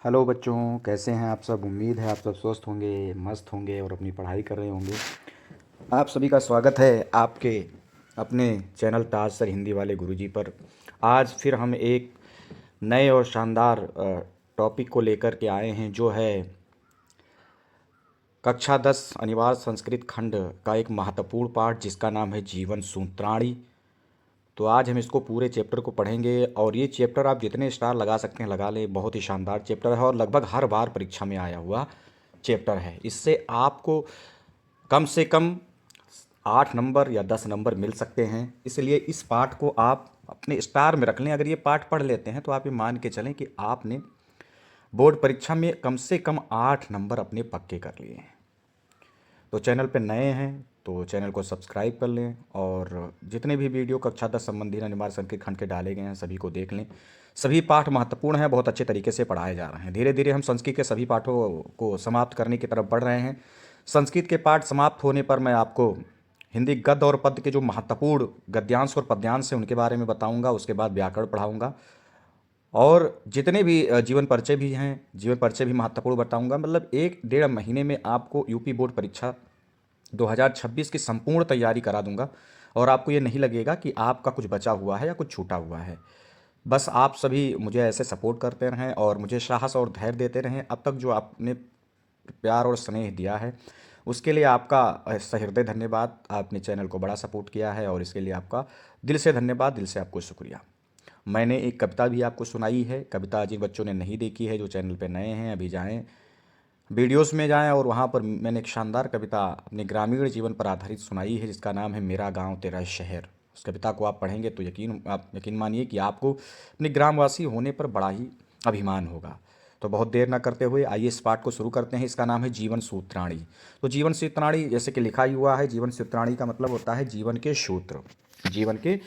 Hello बच्चों, कैसे हैं आप सब। उम्मीद है आप सब स्वस्थ होंगे, मस्त होंगे और अपनी पढ़ाई कर रहे होंगे। आप सभी का स्वागत है आपके अपने चैनल ताज सर हिंदी वाले गुरुजी पर। आज फिर हम एक नए और शानदार टॉपिक को लेकर के आए हैं, जो है कक्षा 10 अनिवार्य संस्कृत खंड का एक महत्वपूर्ण पाठ, जिसका नाम है जीवन सूत्राणी। तो आज हम इसको पूरे चैप्टर को पढ़ेंगे और ये चैप्टर आप जितने स्टार लगा सकते हैं लगा लें। बहुत ही शानदार चैप्टर है और लगभग हर बार परीक्षा में आया हुआ चैप्टर है। इससे आपको कम से कम 8 नंबर या 10 नंबर मिल सकते हैं। इसलिए इस पाठ को आप अपने स्टार में रख लें। अगर ये पाठ पढ़ लेते हैं तो आप ये मान के चलें कि आपने बोर्ड परीक्षा में कम से कम 8 नंबर अपने पक्के कर लिए हैं। तो चैनल पे नए हैं तो चैनल को सब्सक्राइब कर लें और जितने भी वीडियो कक्षा 10 संबंधी अनिवार्य संस्कृत खंड के डाले गए हैं सभी को देख लें। सभी पाठ महत्वपूर्ण हैं, बहुत अच्छे तरीके से पढ़ाए जा रहे हैं। धीरे धीरे हम संस्कृत के सभी पाठों को समाप्त करने की तरफ बढ़ रहे हैं। संस्कृत के पाठ समाप्त होने पर मैं आपको हिंदी गद्य और पद्य के जो महत्वपूर्ण गद्यांश और पद्यांश हैं उनके बारे में बताऊंगा। उसके बाद व्याकरण पढ़ाऊंगा और जितने भी जीवन परिचय भी हैं, जीवन परिचय भी महत्वपूर्ण बताऊंगा। मतलब 1 डेढ़ महीने में आपको यूपी बोर्ड परीक्षा 2026 की संपूर्ण तैयारी करा दूंगा और आपको ये नहीं लगेगा कि आपका कुछ बचा हुआ है या कुछ छूटा हुआ है। बस आप सभी मुझे ऐसे सपोर्ट करते रहें और मुझे साहस और धैर्य देते रहें। अब तक जो आपने प्यार और स्नेह दिया है उसके लिए आपका सहृदय धन्यवाद। आपने चैनल को बड़ा सपोर्ट किया है और इसके लिए आपका दिल से धन्यवाद, दिल से आपको शुक्रिया। मैंने एक कविता भी आपको सुनाई है। कविता जिन बच्चों ने नहीं देखी है, जो चैनल पे नए हैं, अभी जाएं वीडियोस में जाएं और वहाँ पर मैंने एक शानदार कविता अपने ग्रामीण जीवन पर आधारित सुनाई है, जिसका नाम है मेरा गांव तेरा शहर। उस कविता को आप पढ़ेंगे तो आप यकीन मानिए कि आपको अपने ग्रामवासी होने पर बड़ा ही अभिमान होगा। तो बहुत देर ना करते हुए आइए इस पाठ को शुरू करते हैं। इसका नाम है जीवन सूत्राणी। तो जीवन सूत्राणी जैसे कि लिखा ही हुआ है, जीवन सूत्राणी का मतलब होता है जीवन के सूत्र। जीवन के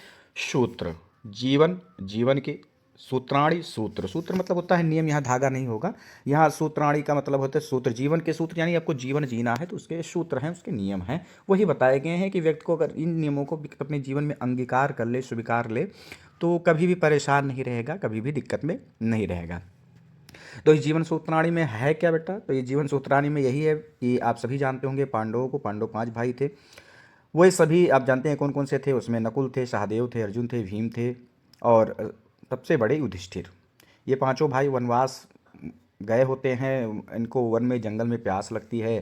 सूत्र, जीवन, जीवन के सूत्राणी, सूत्र, सूत्र मतलब होता है नियम। यहाँ धागा नहीं होगा। यहाँ सूत्राणी का मतलब होता है सूत्र, जीवन के सूत्र, यानी आपको जीवन जीना है तो उसके सूत्र हैं, उसके नियम हैं, वही बताए गए हैं कि व्यक्ति को अगर इन नियमों को अपने जीवन में अंगीकार कर ले, स्वीकार ले, तो कभी भी परेशान नहीं रहेगा, कभी भी दिक्कत में नहीं रहेगा। तो इस जीवन सूत्राणी में है क्या बेटा? तो ये जीवन सूत्राणी में यही है कि आप सभी जानते होंगे पांडवों को। पांडव 5 भाई थे। वही सभी आप जानते हैं कौन कौन से थे। उसमें नकुल थे, सहदेव थे, अर्जुन थे, भीम थे और सबसे बड़े युधिष्ठिर। ये पांचों भाई वनवास गए होते हैं। इनको वन में, जंगल में प्यास लगती है।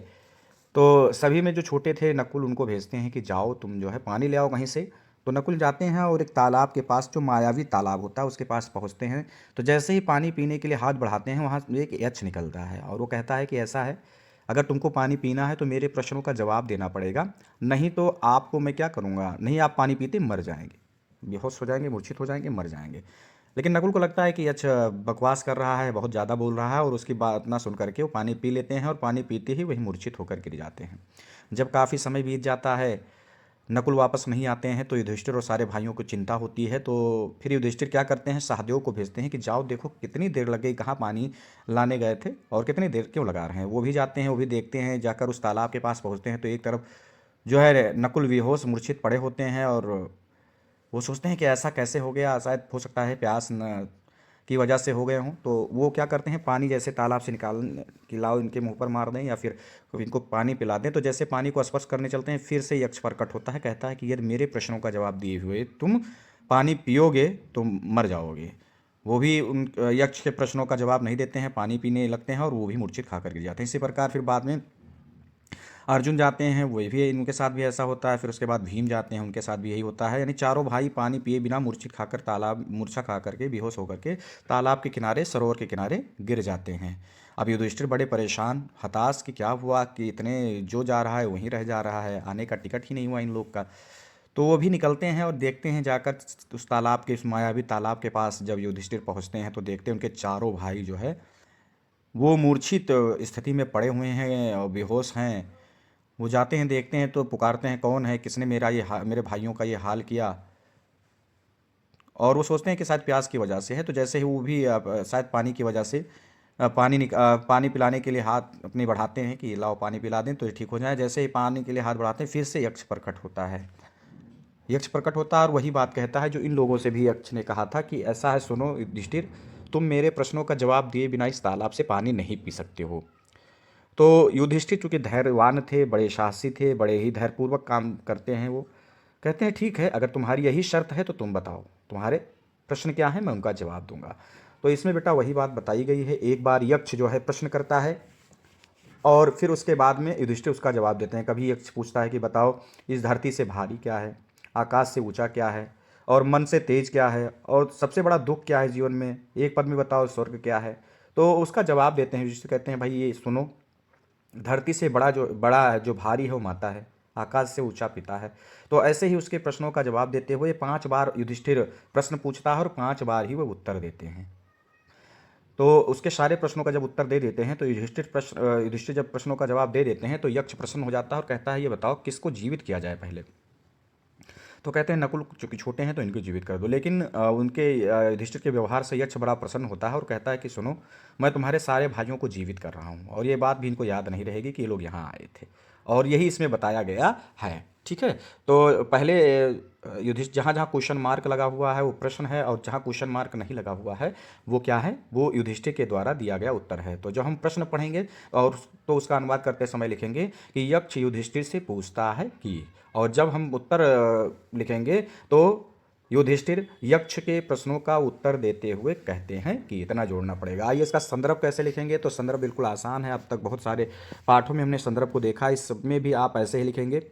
तो सभी में जो छोटे थे नकुल, उनको भेजते हैं कि जाओ तुम जो है पानी ले आओ कहीं से। तो नकुल जाते हैं और एक तालाब के पास, जो मायावी तालाब होता है, उसके पास पहुंचते हैं। तो जैसे ही पानी पीने के लिए हाथ बढ़ाते हैं, वहाँ एक यक्ष निकलता है और वो कहता है कि ऐसा है, अगर तुमको पानी पीना है तो मेरे प्रश्नों का जवाब देना पड़ेगा, नहीं तो आपको मैं क्या करूँगा, नहीं आप पानी पीते मर जाएंगे, बेहोश हो जाएंगे, मूर्छित हो जाएंगे, मर जाएंगे। लेकिन नकुल को लगता है कि अच्छा बकवास कर रहा है, बहुत ज़्यादा बोल रहा है, और उसकी बात ना सुन करके वो पानी पी लेते हैं और पानी पीते ही वही मूर्छित होकर गिर जाते हैं। जब काफ़ी समय बीत जाता है, नकुल वापस नहीं आते हैं, तो युधिष्ठिर और सारे भाइयों को चिंता होती है। तो फिर युधिष्ठिर क्या करते हैं, सहदेव को भेजते हैं कि जाओ देखो कितनी देर लग गई, कहाँ पानी लाने गए थे और कितनी देर क्यों लगा रहे हैं। वो भी जाते हैं, वो भी देखते हैं। जाकर उस तालाब के पास पहुँचते हैं तो एक तरफ जो है नकुल बेहोश मूर्छित पड़े होते हैं और वो सोचते हैं कि ऐसा कैसे हो गया, शायद हो सकता है प्यास न की वजह से हो गए हों। तो वो क्या करते हैं, पानी जैसे तालाब से निकाल कि लाओ इनके मुंह पर मार दें या फिर इनको पानी पिला दें। तो जैसे पानी को स्पर्श करने चलते हैं, फिर से यक्ष प्रकट होता है, कहता है कि यदि मेरे प्रश्नों का जवाब दिए हुए तुम पानी पियोगे तो मर जाओगे। वो भी उन यक्ष के प्रश्नों का जवाब नहीं देते हैं, पानी पीने लगते हैं और वो भी मूर्छित खाकर गिर जाते हैं। इसी प्रकार फिर बाद में अर्जुन जाते हैं, वो भी इनके साथ भी ऐसा होता है। फिर उसके बाद भीम जाते हैं, उनके साथ भी यही होता है। यानी चारों भाई पानी पिए बिना मूर्छित खाकर, तालाब मूर्छा खा करके, बेहोश होकर के तालाब के किनारे, सरोवर के किनारे गिर जाते हैं। अब युधिष्ठिर बड़े परेशान, हताश कि क्या हुआ कि इतने जो जा रहा है वहीं रह जा रहा है, आने का टिकट ही नहीं हुआ इन लोग का। तो वो भी निकलते हैं और देखते हैं जाकर उस तालाब के, उस मायावी तालाब के पास जब युधिष्ठिर पहुँचते हैं तो देखते हैं उनके चारों भाई जो है वो मूर्छित स्थिति में पड़े हुए हैं और बेहोश हैं। वो जाते हैं, देखते हैं तो पुकारते हैं, कौन है, किसने मेरे भाइयों का ये हाल किया। और वो सोचते हैं कि शायद प्यास की वजह से है। तो जैसे ही वो भी शायद पानी की वजह से पानी पिलाने के लिए हाथ अपने बढ़ाते हैं कि लाओ पानी पिला दें तो ये ठीक हो जाए। जैसे ही पानी के लिए हाथ बढ़ाते हैं, फिर से यक्ष प्रकट होता है। यक्ष प्रकट होता है और वही बात कहता है जो इन लोगों से भी यक्ष ने कहा था कि ऐसा है, सुनो युधिष्ठिर, तुम मेरे प्रश्नों का जवाब दिए बिना इस तालाब से पानी नहीं पी सकते हो। तो युधिष्ठिर चूंकि धैर्यवान थे, बड़े साहसी थे, बड़े ही धैर्यपूर्वक काम करते हैं, वो कहते हैं ठीक है, अगर तुम्हारी यही शर्त है तो तुम बताओ तुम्हारे प्रश्न क्या है, मैं उनका जवाब दूंगा। तो इसमें बेटा वही बात बताई गई है। एक बार यक्ष जो है प्रश्न करता है और फिर उसके बाद में युधिष्ठिर उसका जवाब देते हैं। कभी यक्ष पूछता है कि बताओ इस धरती से भारी क्या है, आकाश से ऊंचा क्या है, और मन से तेज क्या है, और सबसे बड़ा दुख क्या है जीवन में, एक पद में बताओ स्वर्ग क्या है। तो उसका जवाब देते हैं। युधिष्ठिर कहते हैं भाई ये सुनो, धरती से बड़ा जो भारी है वो माता है, आकाश से ऊंचा पिता है। तो ऐसे ही उसके प्रश्नों का जवाब देते हुए 5 बार युधिष्ठिर प्रश्न पूछता है और 5 बार ही वो उत्तर देते हैं। तो उसके सारे प्रश्नों का जब उत्तर दे देते हैं तो युधिष्ठिर जब प्रश्नों का जवाब दे देते हैं तो यक्ष प्रसन्न हो जाता है और कहता है ये बताओ किसको जीवित किया जाए पहले। तो कहते हैं नकुल चूंकि छोटे हैं तो इनको जीवित कर दो। लेकिन उनके युधिष्ठिर के व्यवहार से यक्ष बड़ा प्रसन्न होता है और कहता है कि सुनो, मैं तुम्हारे सारे भाइयों को जीवित कर रहा हूँ, और ये बात भी इनको याद नहीं रहेगी कि ये लोग यहाँ आए थे, और यही इसमें बताया गया है। ठीक है। तो पहले युधिष्ठिर जहाँ जहाँ क्वेश्चन मार्क लगा हुआ है वो प्रश्न है, और जहाँ क्वेश्चन मार्क नहीं लगा हुआ है वो क्या है, वो युधिष्ठिर के द्वारा दिया गया उत्तर है। तो जब हम प्रश्न पढ़ेंगे और तो उसका अनुवाद करते समय लिखेंगे कि यक्ष युधिष्ठिर से पूछता है कि, और जब हम उत्तर लिखेंगे तो युधिष्ठिर यक्ष के प्रश्नों का उत्तर देते हुए कहते हैं कि, इतना जोड़ना पड़ेगा। आइए इसका संदर्भ कैसे लिखेंगे। तो संदर्भ बिल्कुल आसान है, अब तक बहुत सारे पाठों में हमने संदर्भ को देखा, इस सब में भी आप ऐसे ही लिखेंगे।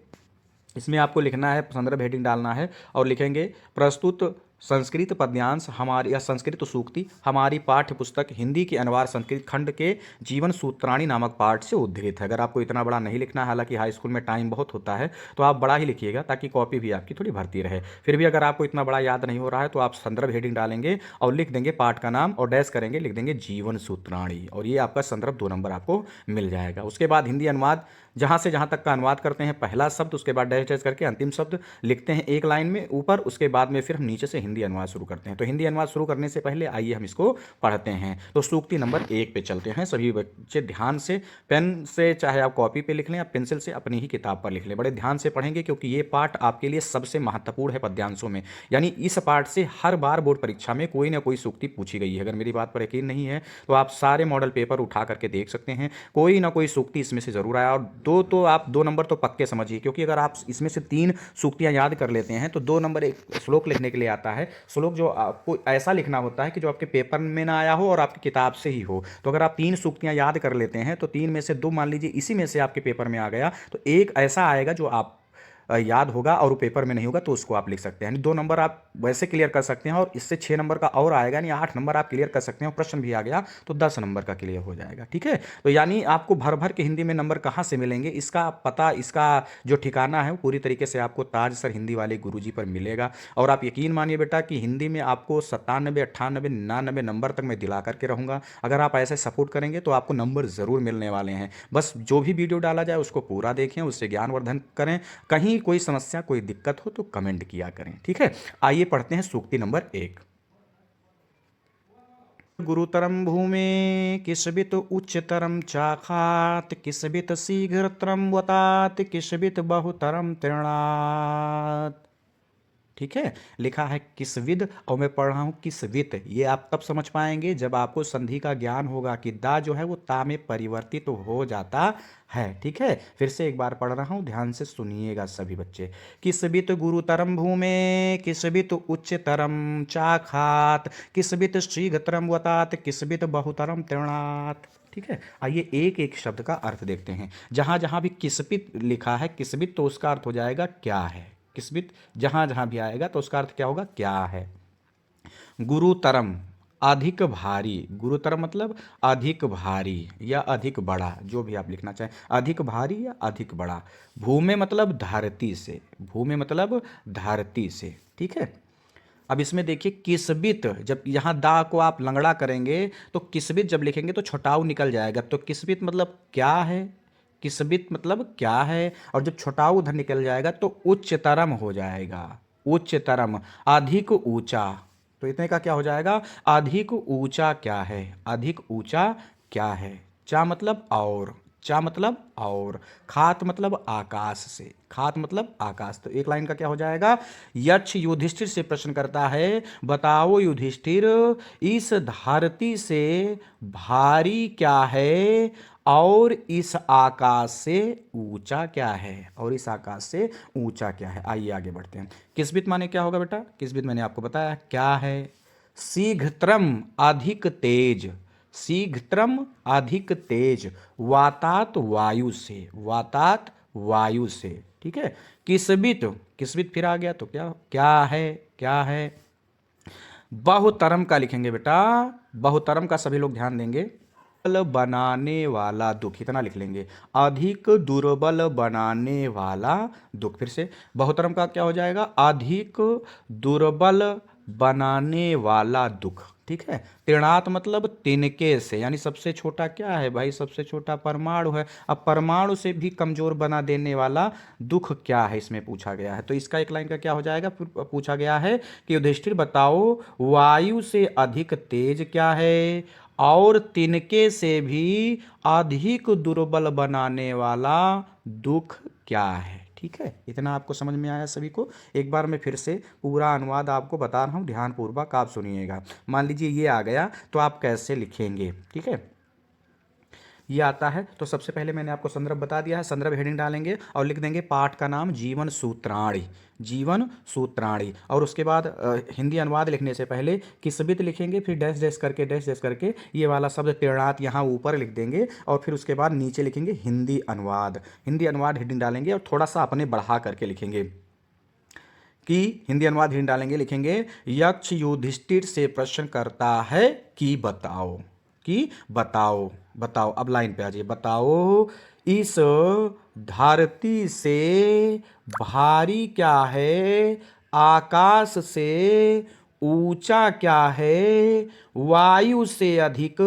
इसमें आपको लिखना है, संदर्भ हेडिंग डालना है और लिखेंगे प्रस्तुत संस्कृत पद्यांश हमारी या संस्कृत सूक्ति हमारी पाठ्य पुस्तक हिंदी के अनुवाद संस्कृत खंड के जीवन सूत्राणी नामक पाठ से उद्धृत है। अगर आपको इतना बड़ा नहीं लिखना है, हालांकि हाई स्कूल में टाइम बहुत होता है, तो आप बड़ा ही लिखिएगा ताकि कॉपी भी आपकी थोड़ी भरती रहे। फिर भी अगर आपको इतना बड़ा याद नहीं हो रहा है तो आप संदर्भ हेडिंग डालेंगे और लिख देंगे पाठ का नाम और डैश करेंगे, लिख देंगे जीवन सूत्राणी, और ये आपका संदर्भ 2 नंबर आपको मिल जाएगा। उसके बाद हिंदी अनुवाद, जहाँ से जहाँ तक का अनुवाद करते हैं पहला शब्द, उसके बाद डैश डैश करके अंतिम शब्द लिखते हैं एक लाइन में ऊपर, उसके बाद में फिर हम नीचे से हिंदी अनुवाद शुरू करते हैं। तो हिंदी अनुवाद शुरू करने से पहले आइए हम इसको पढ़ते हैं। तो सूक्ति नंबर 1 पे चलते हैं। सभी बच्चे ध्यान से, पेन से चाहे आप कॉपी पे लिख लें या पेंसिल से अपनी ही किताब पर लिख लें, बड़े ध्यान से पढ़ेंगे क्योंकि ये पाठ आपके लिए सबसे महत्वपूर्ण है पद्यांशों में। यानी इस पाठ से हर बार बोर्ड परीक्षा में कोई ना कोई सूक्ति पूछी गई है। अगर मेरी बात पर यकीन नहीं है तो आप सारे मॉडल पेपर उठा करके देख सकते हैं, कोई ना कोई सूक्ति इसमें से जरूर आया। और आप 2 नंबर तो पक्के समझिए, क्योंकि अगर आप इसमें से 3 सूक्तियां याद कर लेते हैं तो 2 नंबर एक श्लोक लिखने के लिए आता है। श्लोक जो आपको ऐसा लिखना होता है कि जो आपके पेपर में ना आया हो और आपकी किताब से ही हो। तो अगर आप 3 सूक्तियां याद कर लेते हैं तो 3 में से 2 मान लीजिए इसी में से आपके पेपर में आ गया, तो एक ऐसा आएगा जो आप याद होगा और वो पेपर में नहीं होगा, तो उसको आप लिख सकते हैं। 2 नंबर आप वैसे क्लियर कर सकते हैं और इससे 6 नंबर का और आएगा, यानी 8 नंबर आप क्लियर कर सकते हैं। और प्रश्न भी आ गया तो 10 नंबर का क्लियर हो जाएगा। ठीक है। तो यानी आपको भर भर के हिंदी में नंबर कहाँ से मिलेंगे, इसका पता, इसका जो ठिकाना है वो पूरी तरीके से आपको ताज सर हिंदी वाले गुरुजी पर मिलेगा। और आप यकीन मानिए बेटा कि हिंदी में आपको 97, 98, 99 नंबर तक मैं दिला करके रहूँगा। अगर आप ऐसे सपोर्ट करेंगे तो आपको नंबर ज़रूर मिलने वाले हैं। बस जो भी वीडियो डाला जाए उसको पूरा देखें, उससे ज्ञानवर्धन करें। कहीं कोई समस्या, कोई दिक्कत हो तो कमेंट किया करें। ठीक है। आइए पढ़ते हैं सूक्ति नंबर 1। गुरुतरम भूमे किसबित उच्चतरम चाखात, किसबित शीघ्रतरम वतात, किसबित बहुतरम तृणात। ठीक है। लिखा है किसविद और मैं पढ़ रहा हूं किसवित। ये आप तब समझ पाएंगे जब आपको संधि का ज्ञान होगा कि दा जो है वो ता में परिवर्तित तो हो जाता है। ठीक है। फिर से एक बार पढ़ रहा हूं, ध्यान से सुनिएगा सभी बच्चे। किसबित गुरुतरम भूमे, किसबित उच्चतरम चाखात, किसबित शीघ्रतरम वतात, किसबित बहुतरम तृणात। ठीक है। आइए एक एक शब्द का अर्थ देखते हैं। जहां जहां भी किसबित लिखा है किसबित, तो उसका अर्थ हो जाएगा क्या है। किसबित जहां जहां भी आएगा तो उसका अर्थ क्या होगा, क्या है। गुरुतरम, अधिक भारी। गुरुतरम मतलब अधिक भारी या अधिक बड़ा, जो भी आप लिखना चाहें, अधिक भारी या अधिक बड़ा। भूमे मतलब धरती से, भूमे मतलब धरती से। ठीक है। अब इसमें देखिए किसबित, जब यहाँ दा को आप लंगड़ा करेंगे तो किसबित जब लिखेंगे तो छोटाऊ निकल जाएगा। तो किसबित मतलब क्या है, किसबित मतलब क्या है, और जब छोटाऊ उधर निकल जाएगा तो उच्चतरम हो जाएगा। उच्चतरम, अधिक ऊंचा। तो इतने का क्या हो जाएगा, अधिक ऊंचा क्या है, अधिक ऊंचा क्या है। चा मतलब और, चा मतलब और, खात मतलब आकाश से, खात मतलब आकाश। तो एक लाइन का क्या हो जाएगा, यक्ष युधिष्ठिर से प्रश्न करता है, बताओ युधिष्ठिर, इस धरती से भारी क्या है और इस आकाश से ऊंचा क्या है, और इस आकाश से ऊंचा क्या है। आइए आगे बढ़ते हैं। किसबित माने क्या होगा बेटा, किसबित मैंने आपको बताया क्या है, शीघ्रतम अधिक तेज, शीघ्रतम अधिक तेज, वातात वायु से, वातात वायु से, ठीक है। किसबित, किसबित फिर आ गया तो क्या क्या है, क्या है, बहुतरम का लिखेंगे बेटा, बहुतरम का सभी लोग ध्यान देंगे, दुर्बल बनाने वाला दुख, इतना लिख लेंगे, अधिक दुर्बल बनाने वाला दुख। फिर से बहुतरम का क्या हो जाएगा, अधिक दुर्बल बनाने वाला दुख, ठीक है। तृणात मतलब तिनके से, यानी सबसे छोटा क्या है भाई, सबसे छोटा परमाणु है। अब परमाणु से भी कमजोर बना देने वाला दुख क्या है, इसमें पूछा गया है। तो इसका एक लाइन का क्या हो जाएगा, फिर पूछा गया है कि युधिष्ठिर बताओ वायु से अधिक तेज क्या है और तिनके से भी अधिक दुर्बल बनाने वाला दुख क्या है, ठीक है। इतना आपको समझ में आया सभी को। एक बार मैं फिर से पूरा अनुवाद आपको बता रहा हूँ, ध्यानपूर्वक आप सुनिएगा। मान लीजिए ये आ गया तो आप कैसे लिखेंगे, ठीक है। ये आता है तो सबसे पहले मैंने आपको संदर्भ बता दिया है, संदर्भ हेडिंग डालेंगे और लिख देंगे पाठ का नाम जीवन सूत्राणी, जीवन सूत्राणी। और उसके बाद हिंदी अनुवाद लिखने से पहले किसबित लिखेंगे, फिर डैश डैश करके, डैश डैश करके ये वाला शब्द तृणात यहाँ ऊपर लिख देंगे और फिर उसके बाद नीचे लिखेंगे हिंदी अनुवाद, हिंदी अनुवाद हेडिंग डालेंगे और थोड़ा सा अपने बढ़ा करके लिखेंगे कि हिंदी अनुवाद हेडिंग डालेंगे, लिखेंगे यक्ष युधिष्ठिर से प्रश्न करता है कि बताओ, कि बताओ, बताओ। अब लाइन पे आ जाइए, बताओ इस धरती से भारी क्या है, आकाश से ऊंचा क्या है, वायु से अधिक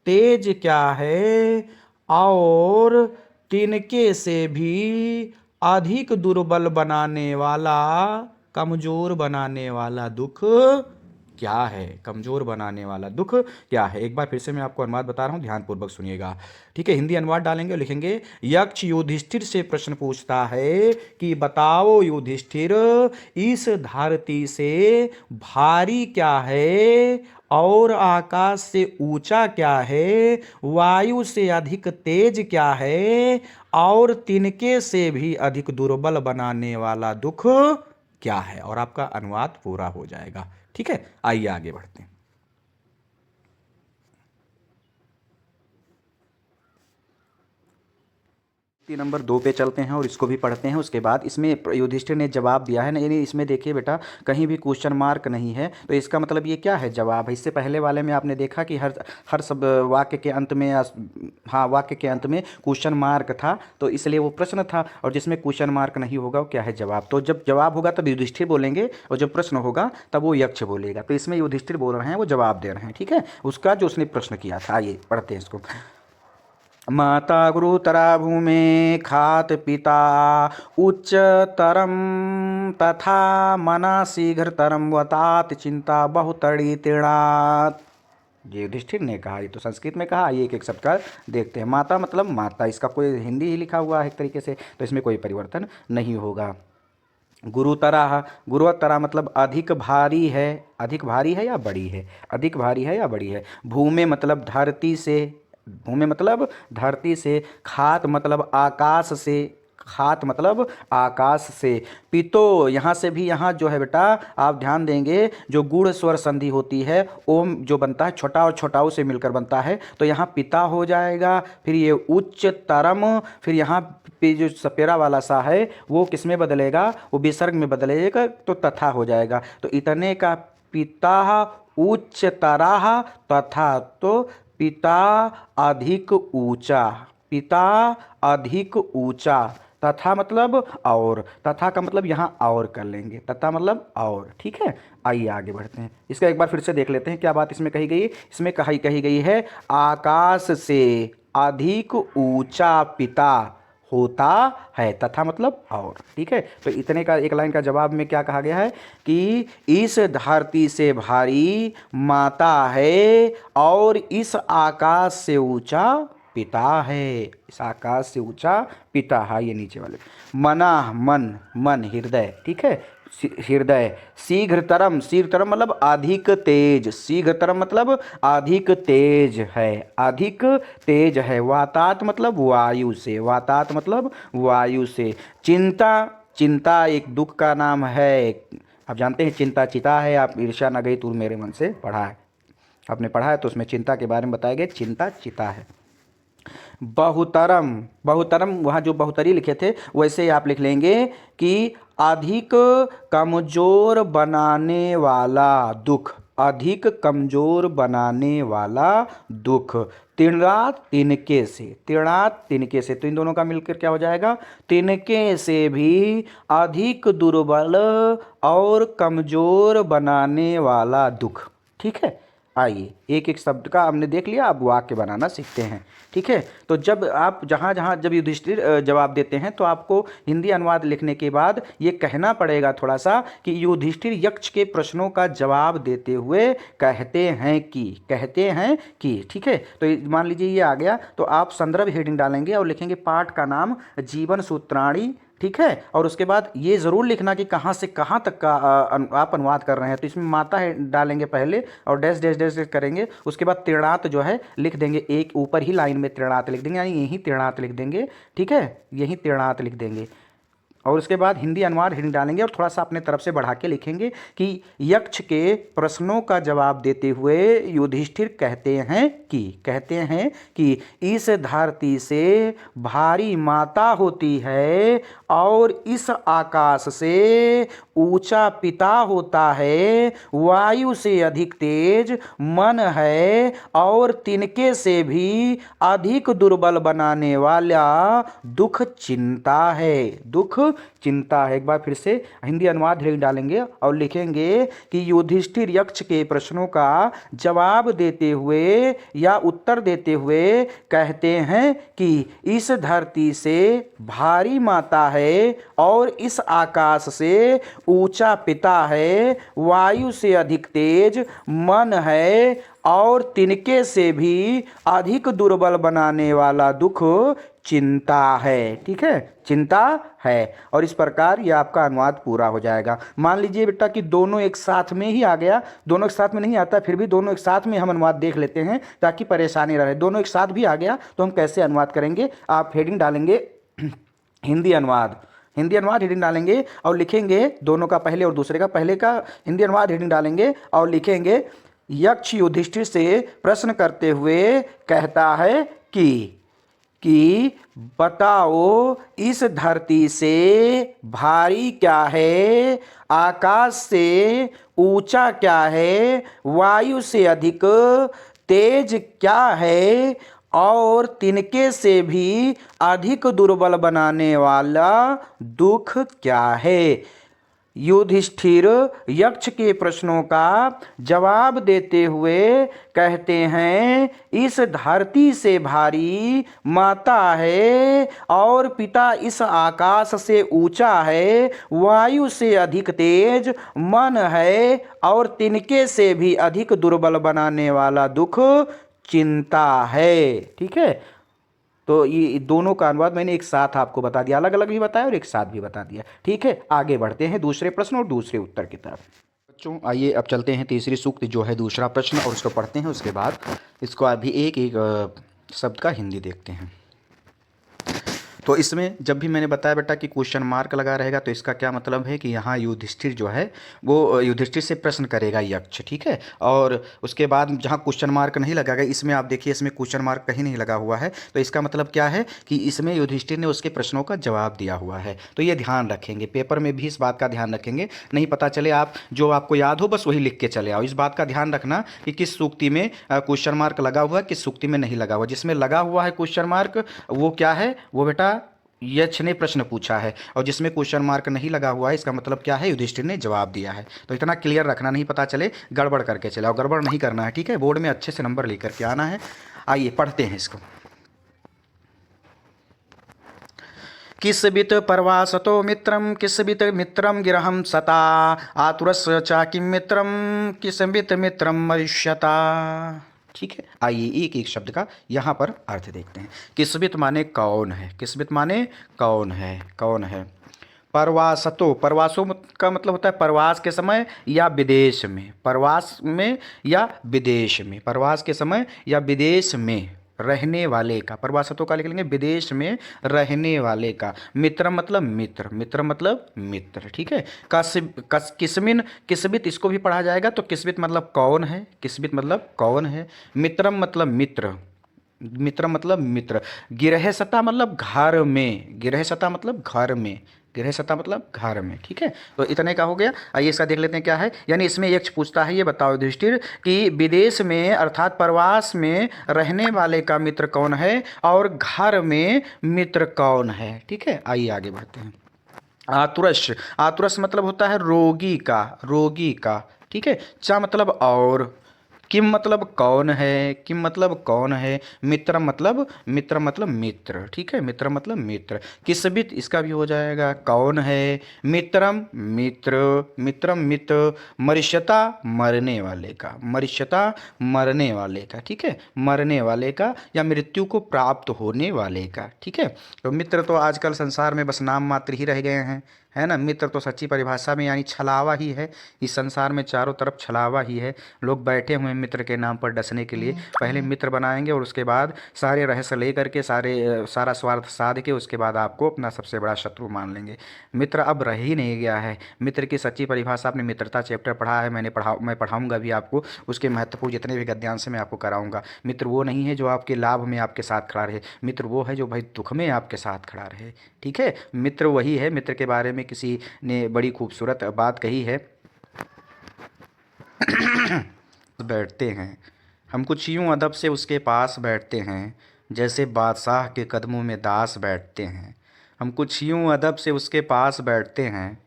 तेज क्या है और तिनके से भी अधिक दुर्बल बनाने वाला, कमजोर बनाने वाला दुख क्या है, कमजोर बनाने वाला दुख क्या है। एक बार फिर से मैं आपको अनुवाद बता रहा हूं, ध्यानपूर्वक सुनिएगा, ठीक है। हिंदी अनुवाद डालेंगे और लिखेंगे यक्ष युधिष्ठिर से प्रश्न पूछता है कि बताओ युधिष्ठिर, इस धरती से भारी क्या है और आकाश से ऊंचा क्या है, वायु से अधिक तेज क्या है और तिनके से भी अधिक दुर्बल बनाने वाला दुख क्या है। और आपका अनुवाद पूरा हो जाएगा, ठीक है। आइए आगे बढ़ते हैं। नंबर 2 पे चलते हैं और इसको भी पढ़ते हैं। उसके बाद इसमें युधिष्ठिर ने जवाब दिया है ना, यानी इसमें देखिए बेटा कहीं भी क्वेश्चन मार्क नहीं है, तो इसका मतलब ये क्या है, जवाब है। इससे पहले वाले में आपने देखा कि हर हर सब वाक्य के अंत में, हाँ वाक्य के अंत में क्वेश्चन मार्क था, तो इसलिए वो प्रश्न था। और जिसमें क्वेश्चन मार्क नहीं होगा वो क्या है, जवाब। तो जब जवाब होगा तब युधिष्ठिर बोलेंगे और जब प्रश्न होगा तब वो यक्ष बोलेगा। तो इसमें युधिष्ठिर बोल रहे हैं, वो जवाब दे रहे हैं, ठीक है, उसका जो उसने प्रश्न किया था। आइए पढ़ते हैं इसको। माता गुरुतरा भूमे खात पिता उच्चतरम तथा मना शीघ्रतरम वतात चिंता बहुतड़ी तृणात्। ये युधिष्ठिर ने कहा, ये तो संस्कृत में कहा, ये एक एक शब्द का देखते हैं। माता मतलब माता, इसका कोई हिंदी ही लिखा हुआ है एक तरीके से, तो इसमें कोई परिवर्तन नहीं होगा। गुरुतरा, गुरुतरा मतलब अधिक भारी है, अधिक भारी है या बड़ी है, अधिक भारी है या बड़ी है। भूमे मतलब धरती से, भूमि मतलब धरती से। खात मतलब आकाश से, खात मतलब आकाश से। पितो, यहाँ से भी, यहाँ जो है बेटा आप ध्यान देंगे, जो गुण स्वर संधि होती है ओम जो बनता है छोटा और छोटाऊ से मिलकर बनता है, तो यहाँ पिता हो जाएगा। फिर ये उच्चतरम, फिर यहाँ पे जो सपेरा वाला सा है वो किस में बदलेगा, वो विसर्ग में बदलेगा, तो तथा हो जाएगा। तो इतने का पिता उच्चतरा तथा, तो पिता अधिक ऊंचा, पिता अधिक ऊंचा। तथा मतलब और, तथा का मतलब यहाँ और कर लेंगे, तथा मतलब और, ठीक है। आइए आगे बढ़ते हैं, इसका एक बार फिर से देख लेते हैं क्या बात इसमें कही गई। इसमें कही गई है आकाश से अधिक ऊंचा पिता होता है, तथा मतलब और, ठीक है। तो इतने का एक लाइन का जवाब में क्या कहा गया है कि इस धरती से भारी माता है और इस आकाश से ऊंचा पिता है, इस आकाश से ऊंचा पिता है, ये नीचे वाले। मना, मन, मन हृदय, ठीक है, हृदय। शीघ्रतरम, शीघ्रतरम मतलब अधिक तेज, शीघ्रतरम मतलब अधिक तेज है, अधिक तेज है। वातात मतलब वायु से, वातात मतलब वायु से। चिंता, चिंता एक दुख का नाम है। आप जानते हैं चिंता चिता है, आप ईर्ष्या न गई तू मेरे मन से पढ़ा है, आपने पढ़ा है तो उसमें चिंता के बारे में बताया गया, चिंता चिता है। बहुतरम, बहुतरम वहाँ जो बहुतरी लिखे थे वैसे ही आप लिख लेंगे कि अधिक कमजोर बनाने वाला दुख, अधिक कमजोर बनाने वाला दुख। तिणात तिनके से, तिणात तिनके से, तो इन दोनों का मिलकर क्या हो जाएगा, तिनके से भी अधिक दुर्बल और कमजोर बनाने वाला दुख। ठीक है, आइए एक एक शब्द का हमने देख लिया, अब वाक्य बनाना सीखते हैं। ठीक है, तो जब आप जहाँ जहाँ जब युधिष्ठिर जवाब देते हैं तो आपको हिंदी अनुवाद लिखने के बाद ये कहना पड़ेगा थोड़ा सा कि युधिष्ठिर यक्ष के प्रश्नों का जवाब देते हुए कहते हैं कि, कहते हैं कि। ठीक है, तो मान लीजिए ये आ गया, तो आप संदर्भ हेडिंग डालेंगे और लिखेंगे पाठ का नाम जीवन सूत्राणी। ठीक है, और उसके बाद ये ज़रूर लिखना कि कहाँ से कहाँ तक का आप अनुवाद कर रहे हैं, तो इसमें माता है डालेंगे पहले और डैश डैश डैश डैश करेंगे, उसके बाद त्रिणात जो है लिख देंगे, एक ऊपर ही लाइन में त्रिणात लिख देंगे, यानी यही त्रिणात लिख देंगे। ठीक है, यही त्रिणात लिख देंगे और उसके बाद हिंदी अनुवाद हिंदी डालेंगे और थोड़ा सा अपने तरफ से बढ़ा के लिखेंगे कि यक्ष के प्रश्नों का जवाब देते हुए युधिष्ठिर कहते हैं कि, कहते हैं कि इस धरती से भारी माता होती है और इस आकाश से ऊंचा पिता होता है, वायु से अधिक तेज मन है और तिनके से भी अधिक दुर्बल बनाने वाला दुख चिंता है, दुख चिंता है। एक बार फिर से हिंदी अनुवाद डालेंगे और लिखेंगे कि युधिष्ठिर यक्ष के प्रश्नों का जवाब देते हुए या उत्तर देते हुए कहते हैं कि इस धरती से भारी माता है और इस आकाश से ऊंचा पिता है, वायु से अधिक तेज मन है और तिनके से भी अधिक दुर्बल बनाने वाला दुख चिंता है। ठीक है, चिंता है। और इस प्रकार ये आपका अनुवाद पूरा हो जाएगा। मान लीजिए बेटा कि दोनों एक साथ में ही आ गया, दोनों एक साथ में नहीं आता, फिर भी दोनों एक साथ में हम अनुवाद देख लेते हैं ताकि परेशानी रहे। दोनों एक साथ भी आ गया तो हम कैसे अनुवाद करेंगे, आप हेडिंग डालेंगे हिंदी अनुवाद, हिंदी अनुवाद हेडिंग डालेंगे और लिखेंगे दोनों का, पहले और दूसरे का, पहले का हिंदी अनुवाद हेडिंग डालेंगे और लिखेंगे यक्ष युधिष्ठिर से प्रश्न करते हुए कहता है कि बताओ इस धरती से भारी क्या है, आकाश से ऊंचा क्या है, वायु से अधिक तेज क्या है और तिनके से भी अधिक दुर्बल बनाने वाला दुख क्या है। युधिष्ठिर यक्ष के प्रश्नों का जवाब देते हुए कहते हैं इस धरती से भारी माता है और पिता इस आकाश से ऊंचा है, वायु से अधिक तेज मन है और तिनके से भी अधिक दुर्बल बनाने वाला दुख चिंता है। ठीक है, तो ये दोनों का अनुवाद मैंने एक साथ आपको बता दिया, अलग अलग भी बताया और एक साथ भी बता दिया। ठीक है, आगे बढ़ते हैं दूसरे प्रश्न और दूसरे उत्तर की तरफ। बच्चों आइए अब चलते हैं तीसरी सूक्त जो है दूसरा प्रश्न और उसको पढ़ते हैं, उसके बाद इसको अभी एक एक शब्द का हिंदी देखते हैं। तो इसमें जब भी मैंने बताया बेटा कि क्वेश्चन मार्क लगा रहेगा तो इसका क्या मतलब है कि यहाँ युधिष्ठिर जो है वो युधिष्ठिर से प्रश्न करेगा यक्ष। ठीक है, और उसके बाद जहाँ क्वेश्चन मार्क नहीं लगाएगा, इसमें आप देखिए इसमें क्वेश्चन मार्क कहीं नहीं लगा हुआ है, तो इसका मतलब क्या है कि इसमें युधिष्ठिर ने उसके प्रश्नों का जवाब दिया हुआ है। तो ये ध्यान रखेंगे, पेपर में भी इस बात का ध्यान रखेंगे, नहीं पता चले आप जो आपको याद हो बस वही लिख के चले आओ। इस बात का ध्यान रखना कि किस सूक्ति में क्वेश्चन मार्क लगा हुआ है, किस सूक्ति में नहीं लगा हुआ। जिसमें लगा हुआ है क्वेश्चन मार्क वो क्या है, वो बेटा यक्ष ने प्रश्न पूछा है, और जिसमें क्वेश्चन मार्क नहीं लगा हुआ है इसका मतलब क्या है, युधिष्ठिर ने जवाब दिया है। तो इतना क्लियर रखना, नहीं पता चले गड़बड़ करके चले, और गड़बड़ नहीं करना है। ठीक है, बोर्ड में अच्छे से नंबर लेकर के आना है। आइए पढ़ते हैं इसको। किसबित परवासतो मित्रम किसबित मित्रम गिरहम सता आतुरस्य चा किम मित्रम किसबित मित्रम मरिष्यता। ठीक है, आइए एक एक शब्द का यहाँ पर अर्थ देखते हैं। किस्बित माने कौन है, किस्बित माने कौन है, कौन है। परवासतो, परवासो का मतलब होता है प्रवास के समय या विदेश में, प्रवास में या विदेश में, प्रवास के समय या विदेश में रहने वाले का, प्रवासतो का लिख लेंगे विदेश में रहने वाले का। मित्र मतलब मित्र, मित्र मतलब मित्र, ठीक है। किस्मिन, किस्बित इसको भी पढ़ा जाएगा तो किस्बित मतलब कौन है, किस्बित मतलब कौन है। मित्रम मतलब मित्र, मित्र मतलब मित्र। गिरहसता मतलब घर में, गिरहसता मतलब घर में, गृहसत्ता मतलब घर में, ठीक है। तो इतने का हो गया। आइए इसका देख लेते हैं क्या है। यानी इसमें यक्ष पूछता है, ये बताओ युधिष्ठिर कि विदेश में अर्थात प्रवास में रहने वाले का मित्र कौन है और घर में मित्र कौन है, ठीक है। आइए आगे बढ़ते हैं। आतुरश, आतुरश मतलब होता है रोगी का, रोगी का, ठीक है। चा मतलब और, किम मतलब कौन है, किम मतलब कौन है। मित्र मतलब, मित्र मतलब मित्र, ठीक है, मित्र मतलब मित्र। किसबित इसका भी हो जाएगा कौन है। मित्रम मित्र, मित्रम मित्र। मरिष्यता मरने वाले का, मरिष्यता मरने वाले का, ठीक है, मरने वाले का या मृत्यु को प्राप्त होने वाले का, ठीक है। तो मित्र तो आजकल संसार में बस नाम मात्र ही रह गए हैं, है ना। मित्र तो सच्ची परिभाषा में यानी छलावा ही है। इस संसार में चारों तरफ छलावा ही है। लोग बैठे हुए हैं मित्र के नाम पर डसने के लिए। पहले मित्र बनाएंगे और उसके बाद सारे रहस्य ले करके सारा स्वार्थ साध के उसके बाद आपको अपना सबसे बड़ा शत्रु मान लेंगे। मित्र अब रह ही नहीं गया है। मित्र की सच्ची परिभाषा आपने मित्रता चैप्टर पढ़ा है, मैं पढ़ाऊँगा भी आपको। उसके महत्वपूर्ण जितने भी गद्यांश मैं आपको कराऊँगा। मित्र वो नहीं है जो आपके लाभ में आपके साथ खड़ा रहे, मित्र वो है जो भाई दुख में आपके साथ खड़ा रहे, ठीक है। मित्र वही है। मित्र के बारे में किसी ने बड़ी खूबसूरत बात कही है। बैठते हैं हम कुछ यूं अदब से उसके पास बैठते हैं, जैसे बादशाह के कदमों में दास बैठते हैं। हम कुछ यूं अदब से उसके पास बैठते हैं,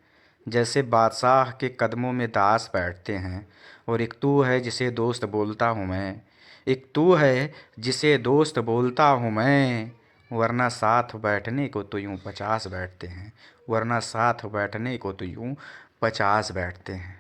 जैसे बादशाह के कदमों में दास बैठते हैं। और एक तू है जिसे दोस्त बोलता हूँ मैं, एक तू है जिसे दोस्त बोलता हूँ मैं, वरना साथ बैठने को तो यूं 50 बैठते हैं, वरना साथ बैठने को तो यूं 50 बैठते हैं।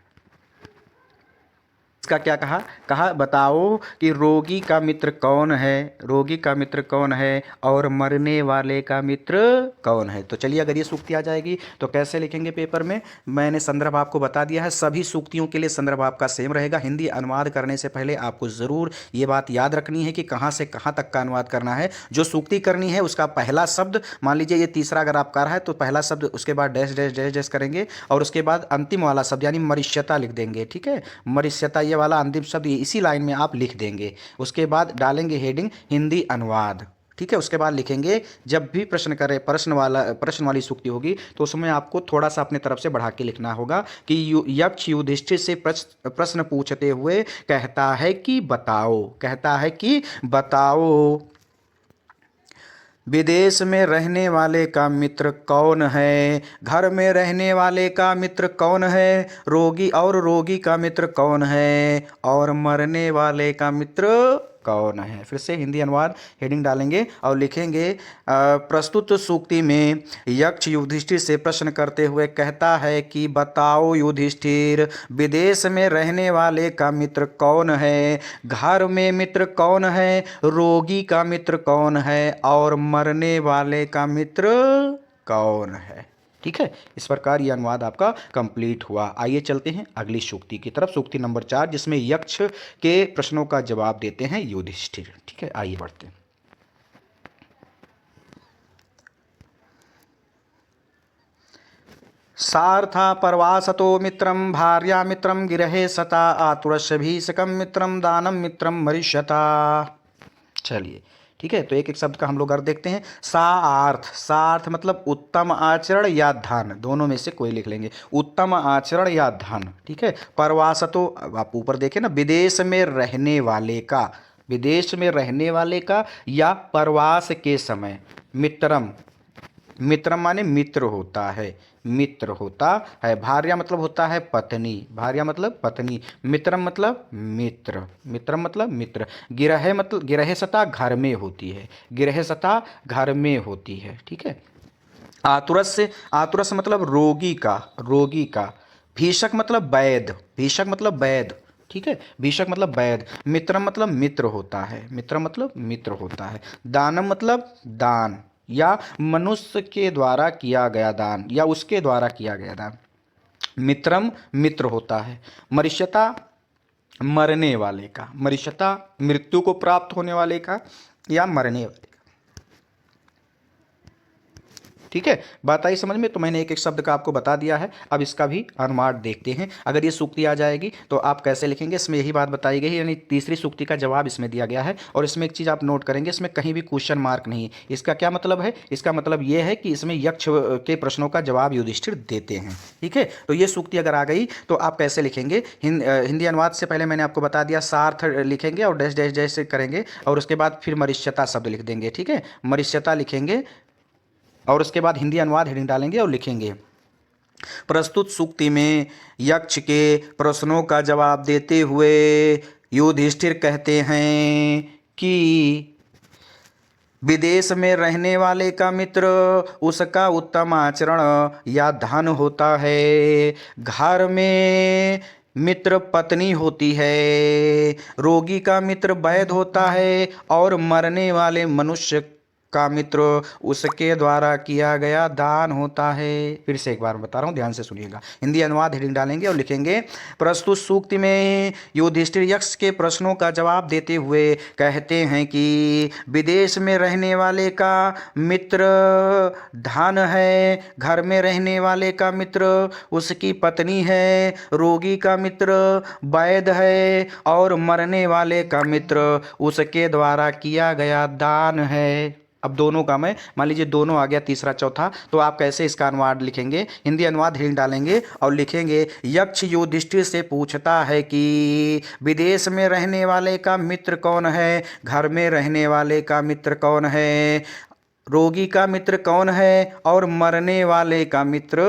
इसका क्या कहा, कहा बताओ कि रोगी का मित्र कौन है, रोगी का मित्र कौन है और मरने वाले का मित्र कौन है। तो चलिए अगर ये सूक्ति आ जाएगी तो कैसे लिखेंगे पेपर में, मैंने संदर्भ आपको बता दिया है। सभी सूक्तियों के लिए संदर्भ आपका सेम रहेगा। हिंदी अनुवाद करने से पहले आपको ज़रूर ये बात याद रखनी है कि कहाँ से कहाँ तक का अनुवाद करना है। जो सूक्ति करनी है उसका पहला शब्द, मान लीजिए ये तीसरा अगर आप कर रहा है तो पहला शब्द, उसके बाद डैश डैश डैश डैश करेंगे और उसके बाद अंतिम वाला शब्द यानी मरिष्यता लिख देंगे, ठीक है। मरिष्यता ये वाला अंतिम शब्द इसी लाइन में आप लिख देंगे। उसके बाद डालेंगे हेडिंग हिंदी अनुवाद, ठीक है। उसके बाद लिखेंगे जब भी प्रश्न करे, प्रश्न वाली सूक्ति होगी तो उसमें आपको थोड़ा सा अपने तरफ से बढ़ा के लिखना होगा कि यक्ष युधिष्ठिर से प्रश्न पूछते हुए कहता है कि बताओ, कहता है कि बताओ विदेश में रहने वाले का मित्र कौन है, घर में रहने वाले का मित्र कौन है, रोगी का मित्र कौन है और मरने वाले का मित्र कौन है। फिर से हिंदी अनुवाद हेडिंग डालेंगे और लिखेंगे प्रस्तुत सूक्ति में यक्ष युधिष्ठिर से प्रश्न करते हुए कहता है कि बताओ युधिष्ठिर विदेश में रहने वाले का मित्र कौन है, घर में मित्र कौन है, रोगी का मित्र कौन है और मरने वाले का मित्र कौन है, ठीक है। इस प्रकार यह अनुवाद आपका कंप्लीट हुआ। आइए चलते हैं अगली सूक्ति की तरफ, सूक्ति नंबर 4 जिसमें यक्ष के प्रश्नों का जवाब देते हैं युधिष्ठिर, ठीक है। आइए बढ़ते हैं। सार्था परवासतो मित्रम भार्या मित्रम गिरहे सता आतुरस्य भीषकम मित्रम दानम मित्रम मरिष्यता। चलिए ठीक है, तो एक एक शब्द का हम लोग अर्थ देखते हैं। सार्थ, सार्थ मतलब उत्तम आचरण या धन, दोनों में से कोई लिख लेंगे, उत्तम आचरण या धन, ठीक है। परवासतो आप ऊपर देखें ना, विदेश में रहने वाले का, विदेश में रहने वाले का या प्रवास के समय। मित्रम, मित्रम माने मित्र होता है, मित्र होता है। भार्या मतलब होता है पत्नी, भार्या मतलब पत्नी। मित्रम मतलब मित्र, मित्रम मतलब मित्र। गिरह मतलब गिरहसता घर में होती है, गिरहसता घर में होती है, ठीक है। आतुरस से, आतुरस मतलब रोगी का, रोगी का। भीषक मतलब वैद, भीषक मतलब वैद, ठीक है। भीषक मतलब वैध। मित्रम मतलब मित्र होता है, मित्र मतलब मित्र होता है। दानम मतलब दान या मनुष्य के द्वारा किया गया दान या उसके द्वारा किया गया दान। मित्रम मित्र होता है। मरिष्यता मरने वाले का, मरिष्यता मृत्यु को प्राप्त होने वाले का या मरने वाले का। ठीक है, बात आई समझ में। तो मैंने एक एक शब्द का आपको बता दिया है। अब इसका भी अनुवाद देखते हैं। अगर ये सूक्ति आ जाएगी तो आप कैसे लिखेंगे, इसमें यही बात बताई गई है, यानी तीसरी सूक्ति का जवाब इसमें दिया गया है। और इसमें एक चीज़ आप नोट करेंगे, इसमें कहीं भी क्वेश्चन मार्क नहीं है। इसका क्या मतलब है? इसका मतलब ये है कि इसमें यक्ष के प्रश्नों का जवाब युधिष्ठिर देते हैं। ठीक है, तो ये सूक्ति अगर आ गई तो आप कैसे लिखेंगे? हिंदी अनुवाद से पहले मैंने आपको बता दिया, सार्थ लिखेंगे और डैश डैश डैश से करेंगे और उसके बाद फिर मरिष्यता शब्द लिख देंगे। ठीक है, मरिष्यता लिखेंगे और उसके बाद हिंदी अनुवाद हेडिंग डालेंगे और लिखेंगे। प्रस्तुत सूक्ति में यक्ष के प्रश्नों का जवाब देते हुए युधिष्ठिर कहते हैं कि विदेश में रहने वाले का मित्र उसका उत्तम आचरण या धन होता है। घर में मित्र पत्नी होती है। रोगी का मित्र वैद्य होता है और मरने वाले मनुष्य का मित्र उसके द्वारा किया गया दान होता है। फिर से एक बार बता रहा हूँ, ध्यान से सुनिएगा। हिंदी अनुवाद हेडिंग डालेंगे और लिखेंगे, प्रस्तुत सूक्ति में युधिष्ठिर यक्ष के प्रश्नों का जवाब देते हुए कहते हैं कि विदेश में रहने वाले का मित्र धन है, घर में रहने वाले का मित्र उसकी पत्नी है, रोगी का मित्र वैद्य है और मरने वाले का मित्र उसके द्वारा किया गया दान है। अब दोनों का मैं मान लीजिए दोनों आ गया, तीसरा चौथा, तो आप कैसे इसका अनुवाद लिखेंगे? हिंदी अनुवाद हेडिंग डालेंगे और लिखेंगे, यक्ष युधिष्ठिर से पूछता है कि विदेश में रहने वाले का मित्र कौन है, घर में रहने वाले का मित्र कौन है, रोगी का मित्र कौन है और मरने वाले का मित्र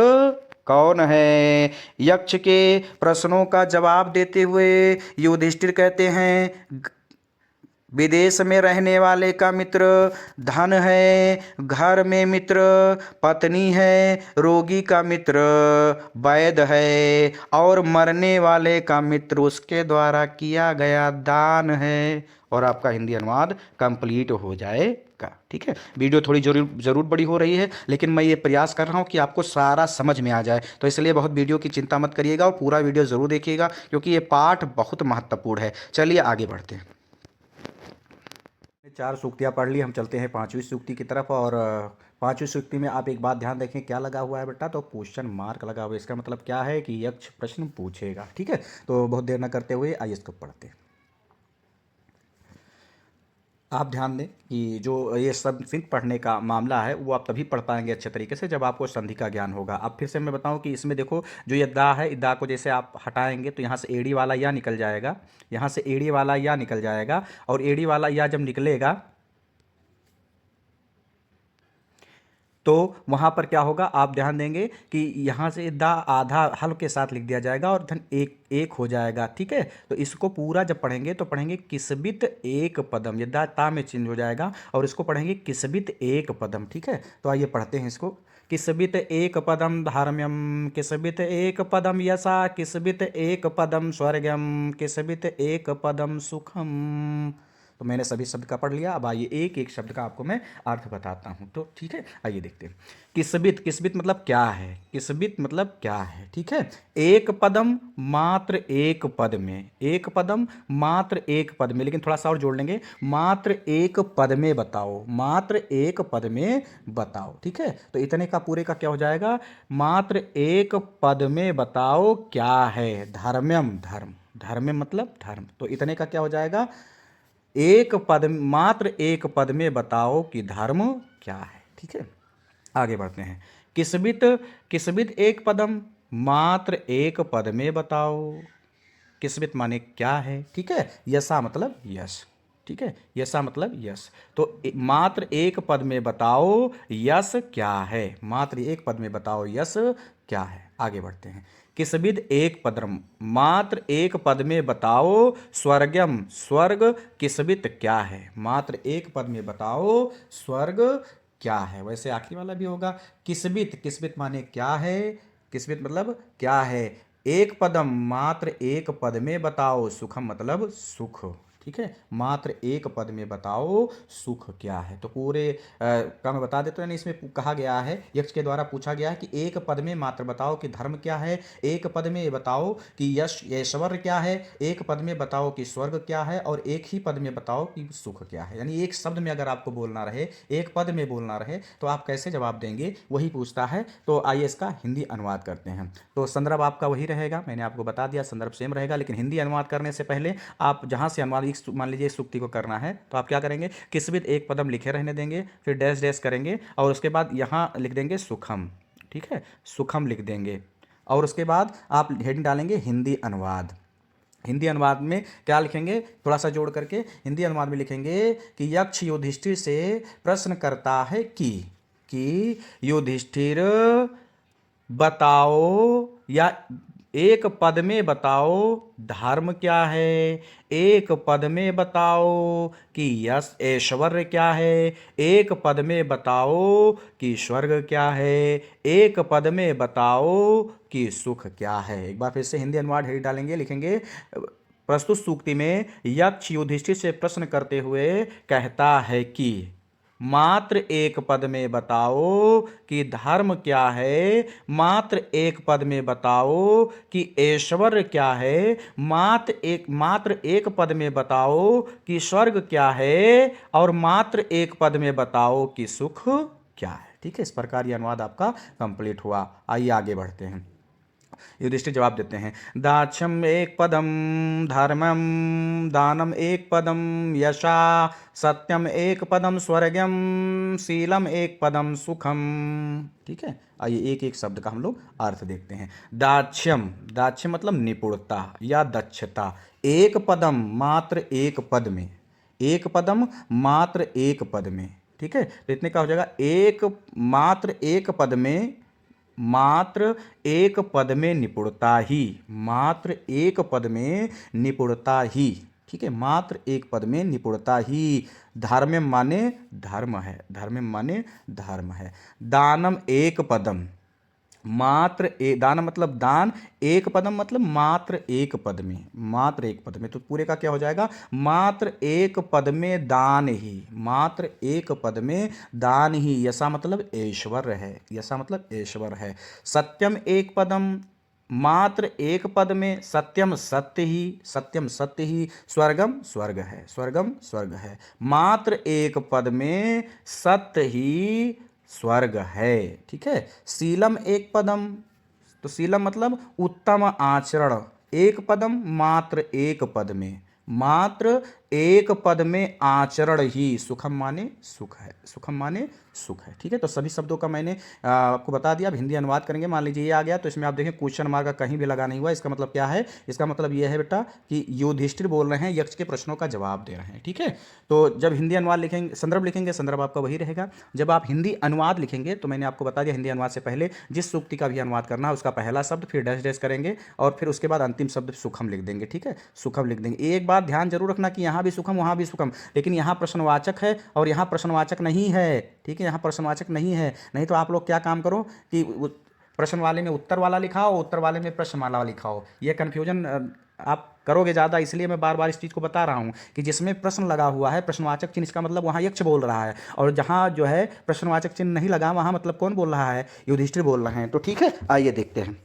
कौन है। यक्ष के प्रश्नों का जवाब देते हुए युधिष्ठिर कहते हैं, विदेश में रहने वाले का मित्र धन है, घर में मित्र पत्नी है, रोगी का मित्र वैद्य है और मरने वाले का मित्र उसके द्वारा किया गया दान है। और आपका हिंदी अनुवाद कंप्लीट हो जाएगा। ठीक है, वीडियो थोड़ी जरूर बड़ी हो रही है, लेकिन मैं ये प्रयास कर रहा हूँ कि आपको सारा समझ में आ जाए, तो इसलिए बहुत वीडियो की चिंता मत करिएगा और पूरा वीडियो ज़रूर देखिएगा, क्योंकि ये पाठ बहुत महत्वपूर्ण है। चलिए आगे बढ़ते हैं। 4 सूक्तियाँ पढ़ ली, हम चलते हैं 5वीं सूक्ति की तरफ। और 5वीं सूक्ति में आप एक बात ध्यान देखें, क्या लगा हुआ है बेटा? तो क्वेश्चन मार्क लगा हुआ है। इसका मतलब क्या है कि यक्ष प्रश्न पूछेगा। ठीक है, तो बहुत देर न करते हुए आइए इसको पढ़ते हैं। आप ध्यान दें कि जो ये संस्कृत पढ़ने का मामला है वो आप तभी पढ़ पाएंगे अच्छे तरीके से जब आपको संधि का ज्ञान होगा। अब फिर से मैं बताऊं कि इसमें देखो, जो ये दा है, दा को जैसे आप हटाएंगे तो यहाँ से एड़ी वाला या निकल जाएगा, यहाँ से एड़ी वाला या निकल जाएगा, और एड़ी वाला या जब निकलेगा तो वहाँ पर क्या होगा, आप ध्यान देंगे कि यहाँ से दा आधा हल के साथ लिख दिया जाएगा और धन एक एक हो जाएगा। ठीक है, तो इसको पूरा जब पढ़ेंगे तो पढ़ेंगे किसबित एक पदम, ये दा ता में चेंज हो जाएगा और इसको पढ़ेंगे किसबित एक पदम। ठीक है, तो आइए पढ़ते हैं इसको। किसबित एक पदम धार्म्यम, किसबित एक पदम यशा, किसबित एक पदम स्वर्गम, किसबित एक पदम सुखम। तो मैंने सभी शब्द का पढ़ लिया। अब आइए एक एक शब्द का आपको मैं अर्थ बताता हूँ। तो ठीक है, आइए देखते हैं। किसबित, किसबित मतलब क्या है? किसबित मतलब क्या है? ठीक है, एक पदम मात्र एक पद में, एक पदम मात्र एक पद में, लेकिन थोड़ा सा और जोड़ लेंगे, मात्र एक पद में बताओ, मात्र एक पद में बताओ। ठीक है, तो इतने का पूरे का क्या हो जाएगा? मात्र एक पद में बताओ क्या है? धर्म्यम, धर्म, धर्म मतलब धर्म। तो इतने का क्या हो जाएगा? एक पद, मात्र एक पद में बताओ कि धर्म क्या है। ठीक है, आगे बढ़ते हैं। किसबित, किसबित एक पदम मात्र एक पद में बताओ। किसबित माने क्या है? ठीक है, यशा मतलब यश। ठीक है, यशा मतलब यश। तो मात्र एक पद में बताओ यश क्या है, मात्र एक पद में बताओ यश क्या है। आगे बढ़ते हैं। किसबिद एक पदम, मात्र एक पद में बताओ स्वर्गम, स्वर्ग किसबित क्या है, मात्र एक पद में बताओ स्वर्ग क्या है। वैसे आखिरी वाला भी होगा। किसबित, किसबित माने क्या है, किसबित मतलब क्या है, एक पदम, मात्र एक पद में बताओ, सुखम मतलब सुख। ठीक है, मात्र एक पद में बताओ सुख क्या है। तो पूरे का मैं बता देता हूँ, यानी इसमें कहा गया है, यक्ष के द्वारा पूछा गया है कि एक पद में मात्र बताओ कि धर्म क्या है, एक पद में बताओ कि यश ऐश्वर्य क्या है, एक पद में बताओ कि स्वर्ग क्या है, और एक ही पद में बताओ कि सुख क्या है। यानी एक शब्द में अगर आपको बोलना रहे, एक पद में बोलना रहे, तो आप कैसे जवाब देंगे, वही पूछता है। तो आइए इसका हिंदी अनुवाद करते हैं। तो संदर्भ आपका वही रहेगा, मैंने आपको बता दिया संदर्भ सेम रहेगा, लेकिन हिंदी अनुवाद करने से पहले आप जहाँ से अनुवाद मान लीजिए इस सूक्ति को करना है, तो आप क्या करेंगे, किसविद एक पदम लिखे रहने देंगे, फिर डैश डैश करेंगे, और उसके बाद यहाँ लिख देंगे सुखम। ठीक है, सुखम लिख देंगे, और उसके बाद आप हेडिंग डालेंगे हिंदी अनुवाद। हिंदी अनुवाद में क्या लिखेंगे, थोड़ा सा जोड़ करके हिंदी अनुवाद में लिखेंगे कि यक्ष युधिष्ठिर से प्रश्न करता है कि युधिष्ठिर बताओ, या एक पद में बताओ धर्म क्या है, एक पद में बताओ कि यश ऐश्वर्य क्या है, एक पद में बताओ कि स्वर्ग क्या है, एक पद में बताओ कि सुख क्या है। एक बार फिर से हिंदी अनुवाद हेडिंग डालेंगे, लिखेंगे प्रस्तुत सूक्ति में यक्ष युधिष्ठिर से प्रश्न करते हुए कहता है कि मात्र एक पद में बताओ कि धर्म क्या है, मात्र एक पद में बताओ कि ऐश्वर्य क्या है, मात्र एक पद में बताओ कि स्वर्ग क्या है, और मात्र एक पद में बताओ कि सुख क्या है। ठीक है, इस प्रकार ये अनुवाद आपका कंप्लीट हुआ। आइए आगे बढ़ते हैं। युधिष्ठिर जवाब देते हैं, दाक्ष्यम एक पदम धर्मम, दानम एक पदम यशा, सत्यम एक पदम स्वर्गम, शीलम एक पदम सुखम। ठीक है, आइए एक एक शब्द का हम लोग अर्थ देखते हैं। दाक्ष्यम, दाक्ष्यम मतलब निपुणता या दक्षता। एक पदम मात्र एक पद में, एक पदम मात्र एक पद में। ठीक है, तो इतने का हो जाएगा, एक मात्र एक पद में, मात्र एक पद में निपुणता ही, मात्र एक पद में निपुणता ही। ठीक है, मात्र एक पद में निपुणता ही। धर्म माने धर्म है, धर्म माने धर्म है। दानम एक पदम, मात्र दान मतलब दान, एक पदम मतलब मात्र एक पद में, मात्र एक पद में। तो पूरे का क्या हो जाएगा, मात्र एक पद में दान ही, मात्र एक पद में दान ही। यशा मतलब ऐश्वर्य है, यशा मतलब ऐश्वर्य है। सत्यम एक पदम, मात्र एक पद में सत्यम सत्य ही, सत्यम सत्य ही। स्वर्गम स्वर्ग है, स्वर्गम स्वर्ग है। मात्र एक पद में सत्य ही स्वर्ग है। ठीक है, शीलम एक पदम, तो शीलम मतलब उत्तम आचरण। एक पदम मात्र एक पद में, मात्र एक पद में आचरण ही। सुखम माने सुख है, सुखम माने सुख है। ठीक है, तो सभी शब्दों का मैंने आपको बता दिया। अब हिंदी अनुवाद करेंगे। मान लीजिए ये आ गया, तो इसमें आप देखें क्वेश्चन मार्क का कहीं भी लगा नहीं हुआ। इसका मतलब क्या है, इसका मतलब ये है बेटा कि युधिष्ठिर बोल रहे हैं, यक्ष के प्रश्नों का जवाब दे रहे हैं। ठीक है, तो जब हिंदी अनुवाद लिखेंगे, संदर्भ लिखेंगे, संदर्भ आपका वही रहेगा। जब आप हिंदी अनुवाद लिखेंगे, तो मैंने आपको बता दिया हिंदी अनुवाद से पहले जिस सूक्ति का भी अनुवाद करना है उसका पहला शब्द, फिर डैश डैश करेंगे, और फिर उसके बाद अंतिम शब्द सुखम लिख देंगे। ठीक है, सुखम लिख देंगे। एक बात ध्यान जरूर रखना कि यहाँ भी सुखम वहाँ भी सुखम, लेकिन यहाँ प्रश्नवाचक है और यहाँ प्रश्नवाचक नहीं है। ठीक है, यहाँ प्रश्नवाचक नहीं है। नहीं तो आप लोग क्या काम करो कि प्रश्न वाले में उत्तर वाला लिखा हो, उत्तर वाले में प्रश्न वाला लिखा हो। ये कन्फ्यूजन आप करोगे ज़्यादा, इसलिए मैं बार बार इस चीज़ को बता रहा हूँ कि जिसमें प्रश्न लगा हुआ है, प्रश्नवाचक चिन्ह, इसका मतलब वहाँ यक्ष बोल रहा है, और जहाँ जो है प्रश्नवाचक चिन्ह नहीं लगा, वहाँ मतलब कौन बोल रहा है, युधिष्ठिर बोल रहे हैं। तो ठीक है, आइए देखते हैं।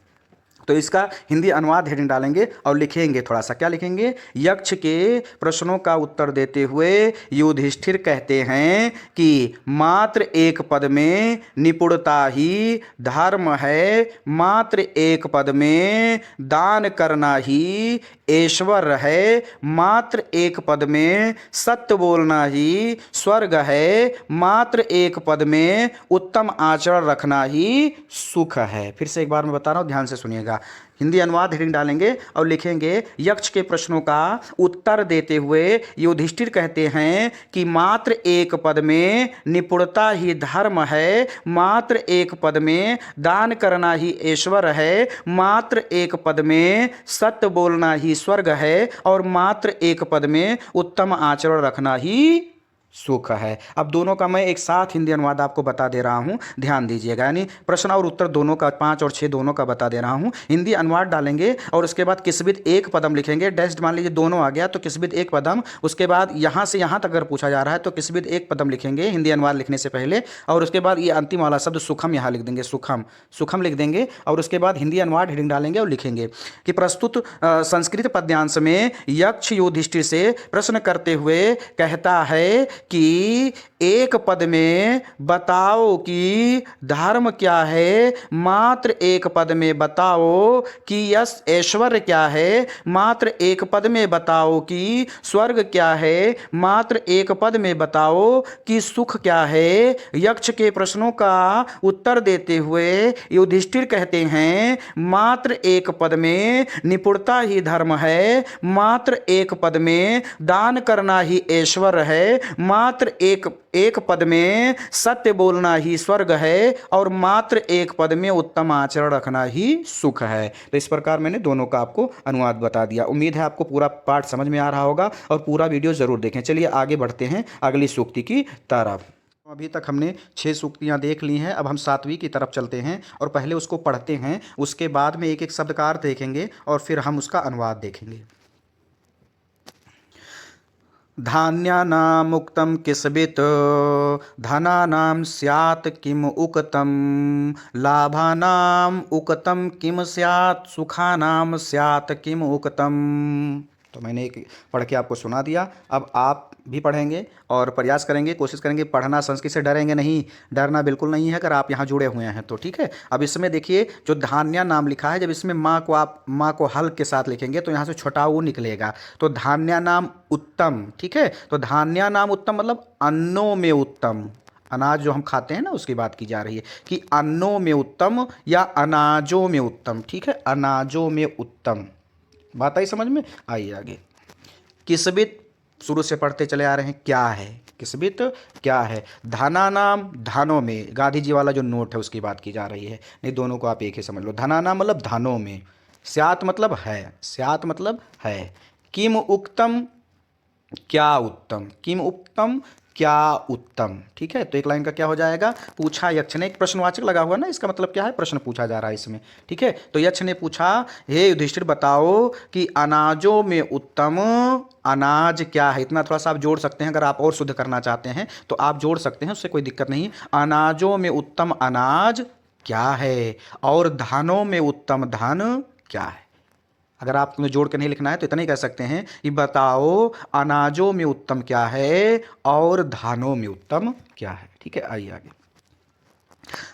तो इसका हिंदी अनुवाद हेडिंग डालेंगे और लिखेंगे, थोड़ा सा क्या लिखेंगे, यक्ष के प्रश्नों का उत्तर देते हुए युधिष्ठिर कहते हैं कि मात्र एक पद में निपुणता ही धर्म है, मात्र एक पद में दान करना ही ऐश्वर्य है, मात्र एक पद में सत्य बोलना ही स्वर्ग है, मात्र एक पद में उत्तम आचरण रखना ही सुख है। फिर से एक बार मैं बता रहा हूँ, ध्यान से सुनिएगा। हिंदी अनुवाद हेडिंग डालेंगे और लिखेंगे, यक्ष के प्रश्नों का उत्तर देते हुए युधिष्ठिर कहते हैं कि मात्र एक पद में निपुणता ही धर्म है, मात्र एक पद में दान करना ही ऐश्वर्य है, मात्र एक पद में सत्य बोलना ही स्वर्ग है, और मात्र एक पद में उत्तम आचरण रखना ही सुख है। अब दोनों का मैं एक साथ हिंदी अनुवाद आपको बता दे रहा हूँ, ध्यान दीजिएगा। यानी प्रश्न और उत्तर दोनों का 5 और 6 दोनों का बता दे रहा हूँ। हिंदी अनुवाद डालेंगे और उसके बाद किसबित एक पदम लिखेंगे। डैश मान लीजिए दोनों आ गया तो किसबित एक पदम, उसके बाद यहाँ से यहाँ तक अगर पूछा जा रहा है तो किसबित एक पदम लिखेंगे हिंदी अनुवाद लिखने से पहले, और उसके बाद ये अंतिम वाला शब्द सुखम यहाँ लिख देंगे, सुखम, सुखम लिख देंगे। और उसके बाद हिंदी अनुवाद हेडिंग डालेंगे और लिखेंगे कि प्रस्तुत संस्कृत पद्यांश में यक्ष युधिष्ठिर से प्रश्न करते हुए कहता है कि एक पद में बताओ कि धर्म क्या है, मात्र एक पद में बताओ कि यश ऐश्वर्य क्या है, मात्र एक पद में बताओ कि स्वर्ग क्या है, मात्र एक पद में बताओ कि सुख क्या है। यक्ष के प्रश्नों का उत्तर देते हुए युधिष्ठिर कहते हैं मात्र एक पद में निपुणता ही धर्म है, मात्र एक पद में दान करना ही ऐश्वर्य है, मात्र एक पद में सत्य बोलना ही स्वर्ग है, और मात्र एक पद में उत्तम आचरण रखना ही सुख है। तो इस प्रकार मैंने दोनों का आपको अनुवाद बता दिया। उम्मीद है आपको पूरा पाठ समझ में आ रहा होगा और पूरा वीडियो जरूर देखें। चलिए आगे बढ़ते हैं अगली सूक्ति की तरफ। अभी तक हमने 6 सूक्तियाँ देख ली हैं, अब हम 7वीं की तरफ चलते हैं और पहले उसको पढ़ते हैं, उसके बाद में एक एक शब्द का अर्थ देखेंगे और फिर हम उसका अनुवाद देखेंगे। धान्यानामुक्तं किसबित धनानां स्यात् किम उक्तं, लाभानां उक्तं किम स्यात्, सुखानां स्यात् किम उक्तं। तो मैंने एक पढ़ के आपको सुना दिया, अब आप भी पढ़ेंगे और प्रयास करेंगे, कोशिश करेंगे पढ़ना। संस्कृत से डरेंगे नहीं, डरना बिल्कुल नहीं है अगर आप यहाँ जुड़े हुए हैं तो, ठीक है। अब इसमें देखिए जो धान्या नाम लिखा है, जब इसमें माँ को आप माँ को हल के साथ लिखेंगे तो यहाँ से छोटा ऊ निकलेगा, तो धान्या नाम उत्तम, ठीक है। तो धान्या नाम उत्तम मतलब अन्नों में उत्तम, अनाज जो हम खाते हैं ना उसकी बात की जा रही है कि अन्नों में उत्तम या अनाजों में उत्तम, ठीक है, अनाजों में उत्तम। बात आई समझ में? आइए आगे। किसबित शुरू से पढ़ते चले आ रहे हैं, क्या है किसबित, क्या है। धना नाम धानों में, गांधी जी वाला जो नोट है उसकी बात की जा रही है, नहीं दोनों को आप एक ही समझ लो। धना नाम मतलब धानों में, स्यात मतलब है, स्यात मतलब है। किम उक्तम क्या उत्तम, किम उत्तम क्या उत्तम, ठीक है। तो एक लाइन का क्या हो जाएगा, पूछा यक्ष ने, एक प्रश्नवाचक लगा हुआ ना, इसका मतलब क्या है, प्रश्न पूछा जा रहा है इसमें, ठीक है। तो यक्ष ने पूछा हे युधिष्ठिर बताओ कि अनाजों में उत्तम अनाज क्या है। इतना थोड़ा सा आप जोड़ सकते हैं, अगर आप और शुद्ध करना चाहते हैं तो आप जोड़ सकते हैं, उससे कोई दिक्कत नहीं। अनाजों में उत्तम अनाज क्या है और धानों में उत्तम धान क्या है। अगर आपको जोड़ के नहीं लिखना है तो इतना ही कह सकते हैं कि बताओ अनाजों में उत्तम क्या है और धानों में उत्तम क्या है, ठीक है। आइए आगे।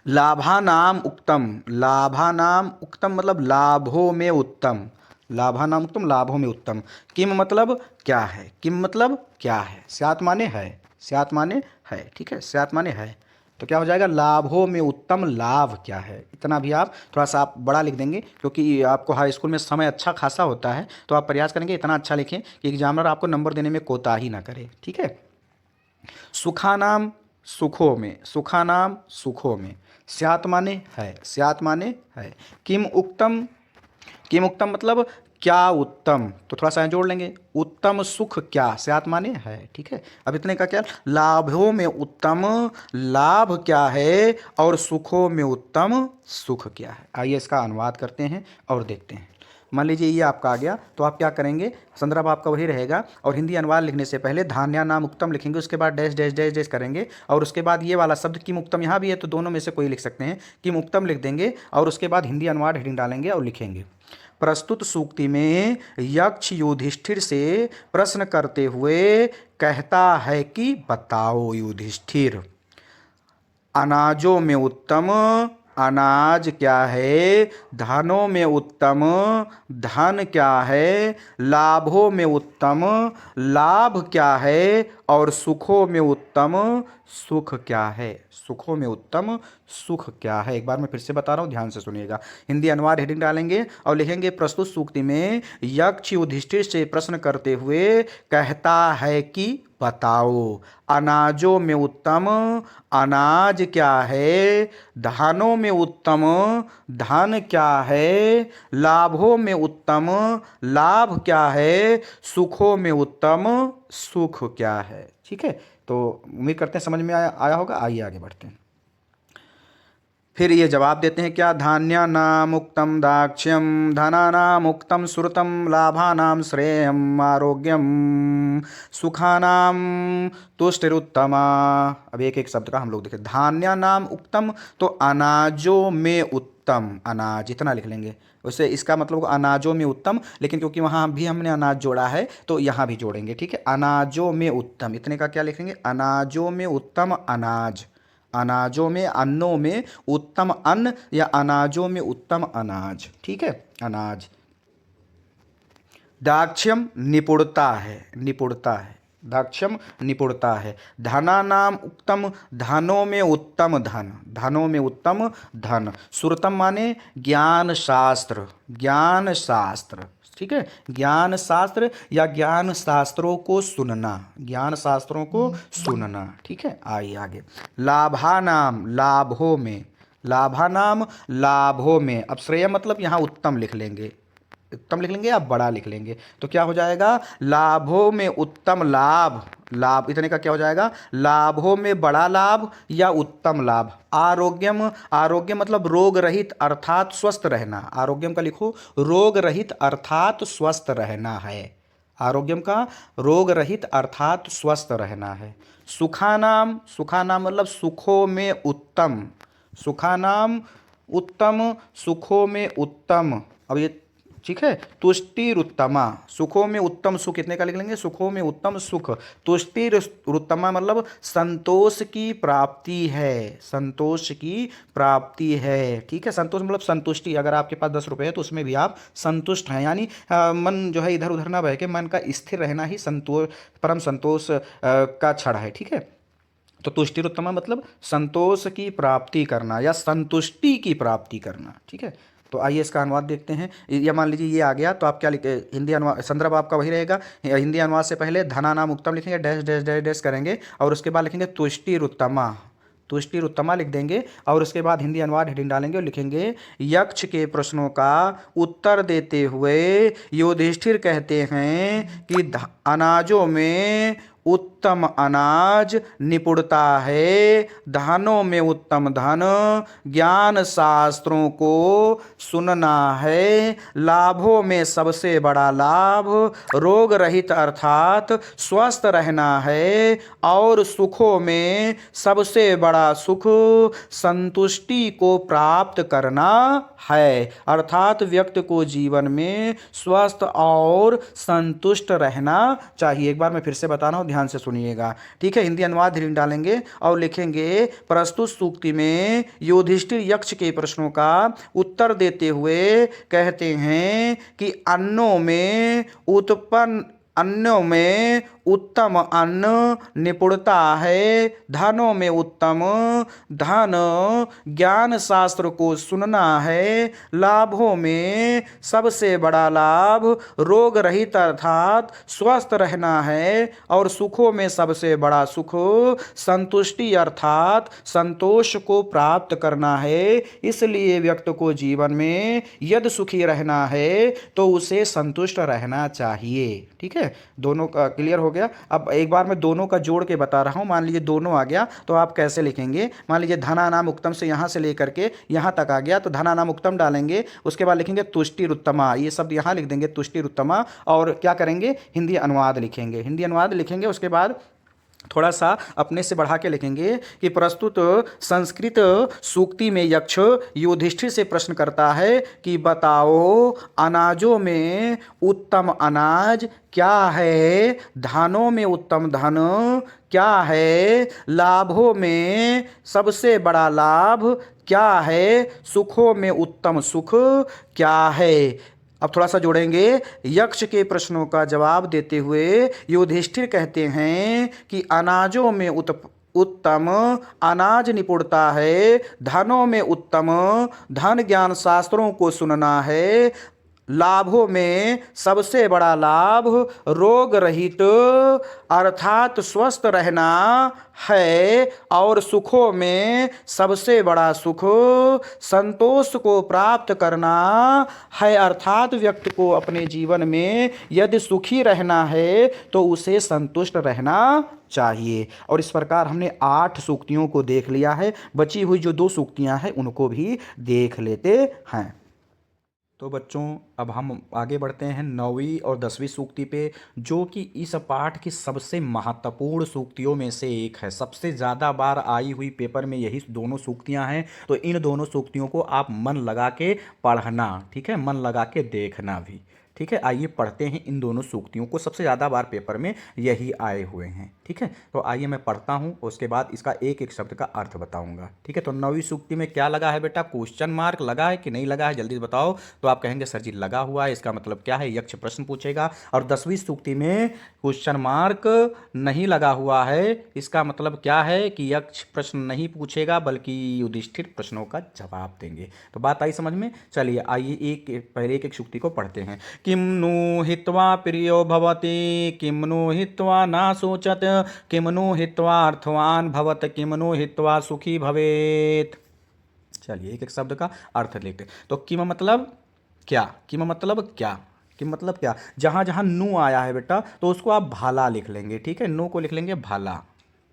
लाभानाम उक्तम, लाभानाम उक्तम मतलब लाभों में उत्तम, लाभानाम उत्तम लाभों में उत्तम। किम मतलब क्या है, किम मतलब क्या है। स्यात् माने है, स्यात् माने है, ठीक है, स्यात् माने है। तो क्या हो जाएगा, लाभों में उत्तम लाभ क्या है। इतना भी आप थोड़ा सा आप बड़ा लिख देंगे क्योंकि आपको हाई स्कूल में समय अच्छा खासा होता है, तो आप प्रयास करेंगे इतना अच्छा लिखें कि एग्जामिनर आपको नंबर देने में कोताही ना करे, ठीक है। सुखानाम सुखों में, सुखानाम सुखों में, स्यात् माने है, स्यात् माने है। किम उक्तम, किम उत्तम मतलब क्या उत्तम, तो थोड़ा सा जोड़ लेंगे, उत्तम सुख क्या, स्यात् माने है, ठीक है। अब इतने का क्या, लाभों में उत्तम लाभ क्या है और सुखों में उत्तम सुख क्या है। आइए इसका अनुवाद करते हैं और देखते हैं। मान लीजिए ये आपका आ गया, तो आप क्या करेंगे, संदर्भ आपका वही रहेगा और हिंदी अनुवाद लिखने से पहले धान्या नाम उत्तम लिखेंगे, उसके बाद डैश डैश डैश डैश करेंगे और उसके बाद ये वाला शब्द किम उत्तम यहाँ भी है तो दोनों में से कोई लिख सकते हैं, किम उत्तम लिख देंगे और उसके बाद हिंदी अनुवाद हेडिंग डालेंगे और लिखेंगे। प्रस्तुत सूक्ति में यक्ष युधिष्ठिर से प्रश्न करते हुए कहता है कि बताओ युधिष्ठिर अनाजों में उत्तम अनाज क्या है, धनों में उत्तम धन क्या है, लाभों में उत्तम लाभ क्या है और सुखों में उत्तम सुख क्या है, सुखों में उत्तम सुख क्या है। एक बार मैं फिर से बता रहा हूँ, ध्यान से सुनिएगा। हिंदी अनुवाद हेडिंग डालेंगे और लिखेंगे प्रस्तुत सूक्ति में यक्ष युधिष्ठिर से प्रश्न करते हुए कहता है कि बताओ अनाजों में उत्तम अनाज क्या है, धानों में उत्तम धान क्या है, लाभों में उत्तम लाभ क्या है, सुखों में उत्तम सुख क्या है, ठीक है। तो उम्मीद करते हैं समझ में आया होगा। आइए आगे बढ़ते हैं। फिर ये जवाब देते हैं क्या, धान्यानाम उक्तम दाक्ष्यम धनानाम उक्तम सुरतम लाभानाम श्रेयम आरोग्यम सुखानाम तुष्टिरुत्तमा। अब एक एक शब्द का हम लोग देखें। धान्यानाम उक्तम तो अनाजों में उत्तम, अनाज इतना लिख लेंगे। वैसे इसका मतलब अनाजों में उत्तम, लेकिन क्योंकि वहाँ भी हमने अनाज जोड़ा है तो यहाँ भी जोड़ेंगे, ठीक है। अनाजों में उत्तम, इतने का क्या लिखेंगे, अनाजों में उत्तम अनाज, अनाजों में, अन्नों में उत्तम अन्न या अनाजों में उत्तम अनाज, ठीक है, अनाज। दाक्ष्यम निपुणता है, निपुणता है, दाक्ष्यम निपुणता है। धनानाम उत्तम, धनों में उत्तम धन, धनों में उत्तम धन। सुरतम माने ज्ञान शास्त्र, ज्ञान शास्त्र, ठीक है, ज्ञान शास्त्र या ज्ञान शास्त्रों को सुनना, ज्ञान शास्त्रों को सुनना, ठीक है। आइए आगे। लाभानाम लाभों में, लाभानाम लाभों में। अब श्रेय मतलब यहाँ उत्तम लिख लेंगे, उत्तम लिख लेंगे या बड़ा लिख लेंगे, तो क्या हो जाएगा, लाभों में उत्तम लाभ, लाभ इतने का क्या हो जाएगा, लाभों में बड़ा लाभ या उत्तम लाभ। आरोग्यम, आरोग्य मतलब रोग रहित अर्थात स्वस्थ रहना, आरोग्यम का लिखो रोग रहित अर्थात स्वस्थ रहना है, आरोग्यम का रोग रहित अर्थात स्वस्थ रहना है। सुखानाम, सुखानाम मतलब सुखों में उत्तम, सुखानाम उत्तम, सुखों में उत्तम। अब ये ठीक है। तुष्टिरुत्तमा, सुखों में उत्तम सुख, इतने का लिख लेंगे, सुखों में उत्तम सुख। तुष्टिरुत्तमा मतलब संतोष की प्राप्ति है, संतोष की प्राप्ति है, ठीक है। संतोष मतलब संतुष्टि, अगर आपके पास 10 रुपये है तो उसमें भी आप संतुष्ट हैं, यानी मन जो है इधर उधर ना बह के मन का स्थिर रहना ही संतोष, परम संतोष का क्षण है, ठीक है। तो तुष्टिरुत्तमा मतलब संतोष की प्राप्ति करना या संतुष्टि की प्राप्ति करना, ठीक है। तो आइए इसका अनुवाद देखते हैं। या मान लीजिए ये आ गया तो आप क्या लिखे, हिंदी अनुवाद, संदर्भ आपका वही रहेगा। हिंदी अनुवाद से पहले धनानाम उक्तम लिखेंगे, डैश डैश डैश डैश करेंगे और उसके बाद लिखेंगे तुष्टिरुत्तमा, तुष्टिरुत्तमा लिख देंगे और उसके बाद हिंदी अनुवाद हेडिंग डालेंगे और लिखेंगे यक्ष के प्रश्नों का उत्तर देते हुए युधिष्ठिर कहते हैं कि अनाजों में उत्तम अनाज निपुणता है, धनों में उत्तम धन, ज्ञान शास्त्रों को सुनना है, लाभों में सबसे बड़ा लाभ रोग रहित अर्थात स्वस्थ रहना है और सुखों में सबसे बड़ा सुख संतुष्टि को प्राप्त करना है, अर्थात व्यक्ति को जीवन में स्वस्थ और संतुष्ट रहना चाहिए। एक बार मैं फिर से बता रहा हूँ, ध्यान से सुनिएगा, ठीक है। हिंदी अनुवाद हिंदी डालेंगे और लिखेंगे प्रस्तुत सूक्ति में युधिष्ठिर यक्ष के प्रश्नों का उत्तर देते हुए कहते हैं कि अन्नों में उत्तम अन्न निपुणता है, धनों में उत्तम धन ज्ञान शास्त्र को सुनना है, लाभों में सबसे बड़ा लाभ रोग रहित अर्थात स्वस्थ रहना है और सुखों में सबसे बड़ा सुख संतुष्टि अर्थात संतोष को प्राप्त करना है। इसलिए व्यक्ति को जीवन में यदि सुखी रहना है तो उसे संतुष्ट रहना चाहिए, ठीक है। दोनों का क्लियर हो गया। अब एक बार मैं दोनों का जोड़ के बता रहा हूं। मान लीजिए दोनों आ गया तो आप कैसे लिखेंगे, मान लीजिए धनानाम उक्तम से यहां से लेकर के यहां तक आ गया तो धनानाम उक्तम डालेंगे, उसके बाद लिखेंगे तुष्टिरुत्तमा, ये शब्द यहां लिख देंगे तुष्टिरुत्तमा और क्या करेंगे, हिंदी अनुवाद लिखेंगे, हिंदी अनुवाद लिखेंगे। उसके बाद थोड़ा सा अपने से बढ़ा के लिखेंगे कि प्रस्तुत संस्कृत सूक्ति में यक्ष युधिष्ठिर से प्रश्न करता है कि बताओ अनाजों में उत्तम अनाज क्या है, धनों में उत्तम धन क्या है, लाभों में सबसे बड़ा लाभ क्या है, सुखों में उत्तम सुख क्या है। अब थोड़ा सा जोड़ेंगे, यक्ष के प्रश्नों का जवाब देते हुए युधिष्ठिर कहते हैं कि अनाजों में उत्तम अनाज निपुणता है, धनों में उत्तम धन ज्ञान शास्त्रों को सुनना है, लाभों में सबसे बड़ा लाभ रोग रहित अर्थात स्वस्थ रहना है और सुखों में सबसे बड़ा सुख संतोष को प्राप्त करना है। अर्थात व्यक्ति को अपने जीवन में यदि सुखी रहना है तो उसे संतुष्ट रहना चाहिए। और इस प्रकार हमने 8 सूक्तियों को देख लिया है। बची हुई जो 2 सूक्तियां हैं उनको भी देख लेते हैं। तो बच्चों अब हम आगे बढ़ते हैं 9वीं और 10वीं सूक्ति पे, जो कि इस पाठ की सबसे महत्वपूर्ण सूक्तियों में से एक है। सबसे ज़्यादा बार आई हुई पेपर में यही दोनों सूक्तियां हैं। तो इन दोनों सूक्तियों को आप मन लगा के पढ़ना, ठीक है, मन लगा के देखना भी, ठीक है। आइए पढ़ते हैं इन दोनों सूक्तियों को, सबसे ज़्यादा बार पेपर में यही आए हुए हैं, ठीक है। तो आइए मैं पढ़ता हूँ, उसके बाद इसका एक एक शब्द का अर्थ बताऊंगा, ठीक है। तो 9वीं सूक्ति में क्या लगा है बेटा? क्वेश्चन मार्क लगा है कि नहीं लगा है, जल्दी बताओ। तो आप कहेंगे सर जी लगा हुआ है, इसका मतलब क्या है? यक्ष प्रश्न पूछेगा। और 10वीं सूक्ति में क्वेश्चन मार्क नहीं लगा हुआ है, इसका मतलब क्या है कि यक्ष प्रश्न नहीं पूछेगा बल्कि युधिष्ठिर प्रश्नों का जवाब देंगे। तो बात आई समझ में? चलिए आइए पहले एक सूक्ति को पढ़ते हैं। किं नु हित्वा प्रियो भवति, किं नु हित्वा न शोचत, किं नु हित्वा अर्थवान भवत, किं नु हित्वा सुखी भवेत। चलिए एक एक शब्द का अर्थ लिखते हैं। तो किम मतलब क्या? किम मतलब क्या? किम मतलब क्या? जहाँ जहाँ नु आया है बेटा तो उसको आप भाला लिख लेंगे, ठीक है। नु को लिख लेंगे भाला,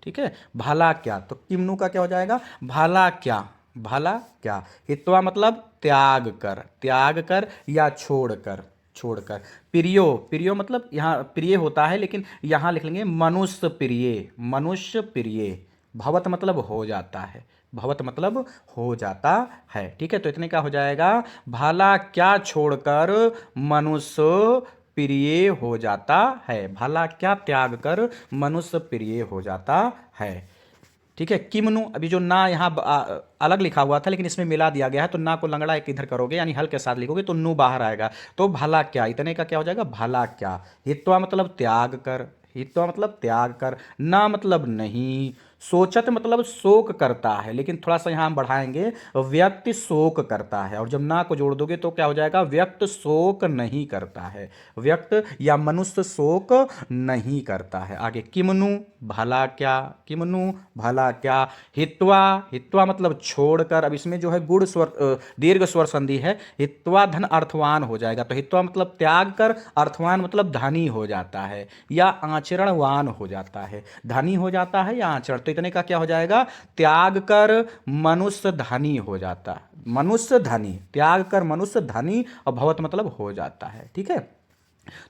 ठीक है। भाला क्या? तो किम नु का क्या हो जाएगा? भाला क्या, भाला क्या। हित्वा मतलब त्याग कर, त्याग कर या छोड़ कर, छोड़कर। प्रियो, प्रियो मतलब यहाँ प्रिय होता है लेकिन यहाँ लिख लेंगे मनुष्य प्रिय, मनुष्य प्रिय। भवत मतलब हो जाता है, भवत मतलब हो जाता है, ठीक है। तो इतने का हो जाएगा, भाला क्या छोड़कर मनुष्य प्रिय हो जाता है, भाला क्या त्याग कर मनुष्य प्रिय हो जाता है, ठीक है। किमनु, अभी जो ना यहाँ अलग लिखा हुआ था लेकिन इसमें मिला दिया गया है, तो ना को लंगड़ा एक इधर करोगे यानी हल के साथ लिखोगे तो नु बाहर आएगा। तो भला क्या, इतने का क्या हो जाएगा? भला क्या। हित्वा मतलब त्याग कर, हित्वा मतलब त्याग कर। ना मतलब नहीं। सोचत मतलब शोक करता है, लेकिन थोड़ा सा यहाँ हम बढ़ाएंगे, व्यक्ति शोक करता है। और जब ना को जोड़ दोगे तो क्या हो जाएगा? व्यक्त शोक नहीं करता है, व्यक्त या मनुष्य शोक नहीं करता है। आगे किमनु भला क्या, किमनु भला क्या। हित्वा, हित्वा मतलब छोड़कर। अब इसमें जो है गुण स्वर दीर्घ स्वर संधि है, हित्वा धन अर्थवान हो जाएगा। तो हित्वा मतलब त्याग कर, अर्थवान मतलब धनी हो जाता है या आचरणवान हो जाता है, धनी हो जाता है या आचरण। तो इतने का क्या हो जाएगा? त्याग कर मनुष्य धनी हो जाता, मनुष्य धनी, त्याग कर मनुष्य धनी, और भवत मतलब हो जाता है, ठीक है।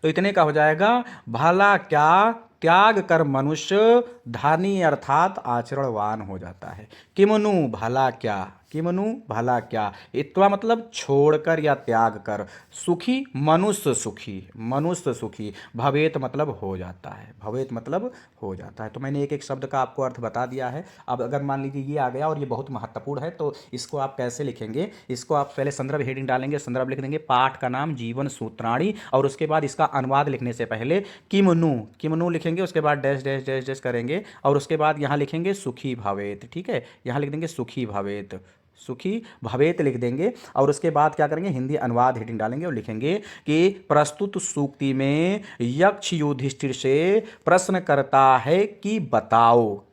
तो इतने का हो जाएगा, भला क्या त्याग कर मनुष्य धनी अर्थात आचरणवान हो जाता है। किमनु भला क्या, किमनु भला क्या। इत्वा मतलब छोड़कर या त्याग कर। सुखी मनुष्य सुखी, मनुष्य सुखी। भवेत मतलब हो जाता है, भवेत मतलब हो जाता है। तो मैंने एक एक शब्द का आपको अर्थ बता दिया है। अब अगर मान लीजिए ये आ गया और ये बहुत महत्वपूर्ण है, तो इसको आप कैसे लिखेंगे? इसको आप पहले संदर्भ हेडिंग डालेंगे, संदर्भ लिख देंगे पाठ का नाम जीवन सूत्राणी, और उसके बाद इसका अनुवाद लिखने से पहले किमनु, किमनु लिखेंगे, उसके बाद डैश डैश डैश डैश करेंगे, और उसके बाद यहाँ लिखेंगे सुखी भवेत, ठीक है। यहाँ लिख देंगे सुखी भवेत, सुखी भवेत लिख देंगे, और उसके बाद क्या करेंगे? हिंदी अनुवाद हेडिंग डालेंगे और लिखेंगे कि प्रस्तुत सूक्ति में यक्ष युधिष्ठिर से प्रश्न करता है कि बताओ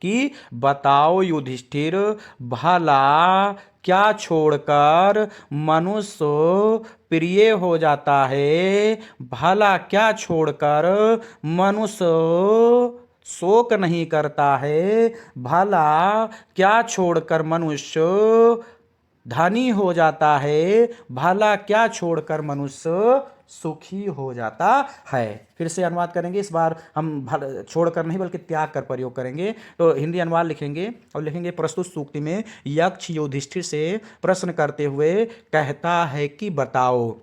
युधिष्ठिर, भला क्या छोड़कर मनुष्य प्रिय हो जाता है, भला क्या छोड़कर मनुष्य शोक नहीं करता है, भला क्या छोड़कर मनुष्य धनी हो जाता है, भला क्या छोड़कर मनुष्य सुखी हो जाता है। फिर से अनुवाद करेंगे, इस बार हम छोड़कर नहीं बल्कि त्याग कर प्रयोग करेंगे। तो हिंदी अनुवाद लिखेंगे और लिखेंगे प्रस्तुत सूक्ति में यक्ष युधिष्ठिर से प्रश्न करते हुए कहता है कि बताओ,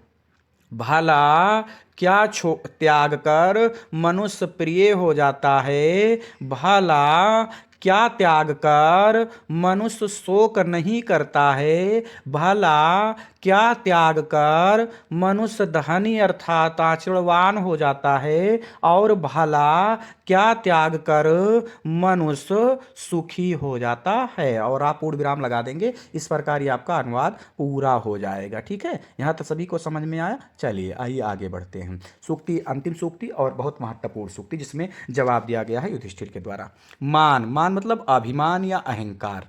भला क्या त्याग कर मनुष्य प्रिय हो जाता है, भला क्या त्याग कर मनुष्य शोक नहीं करता है, भला क्या त्याग कर मनुष्य धनी अर्थात आचरणवान हो जाता है, और भला क्या त्याग कर मनुष्य सुखी हो जाता है। और आप पूर्ण विराम लगा देंगे। इस प्रकार ये आपका अनुवाद पूरा हो जाएगा। ठीक है, यहाँ तक सभी को समझ में आया। चलिए आइए आगे बढ़ते हैं। सूक्ति, अंतिम सूक्ति और बहुत महत्वपूर्ण सूक्ति जिसमें जवाब दिया गया है युधिष्ठिर के द्वारा। मान, मान मतलब अभिमान या अहंकार।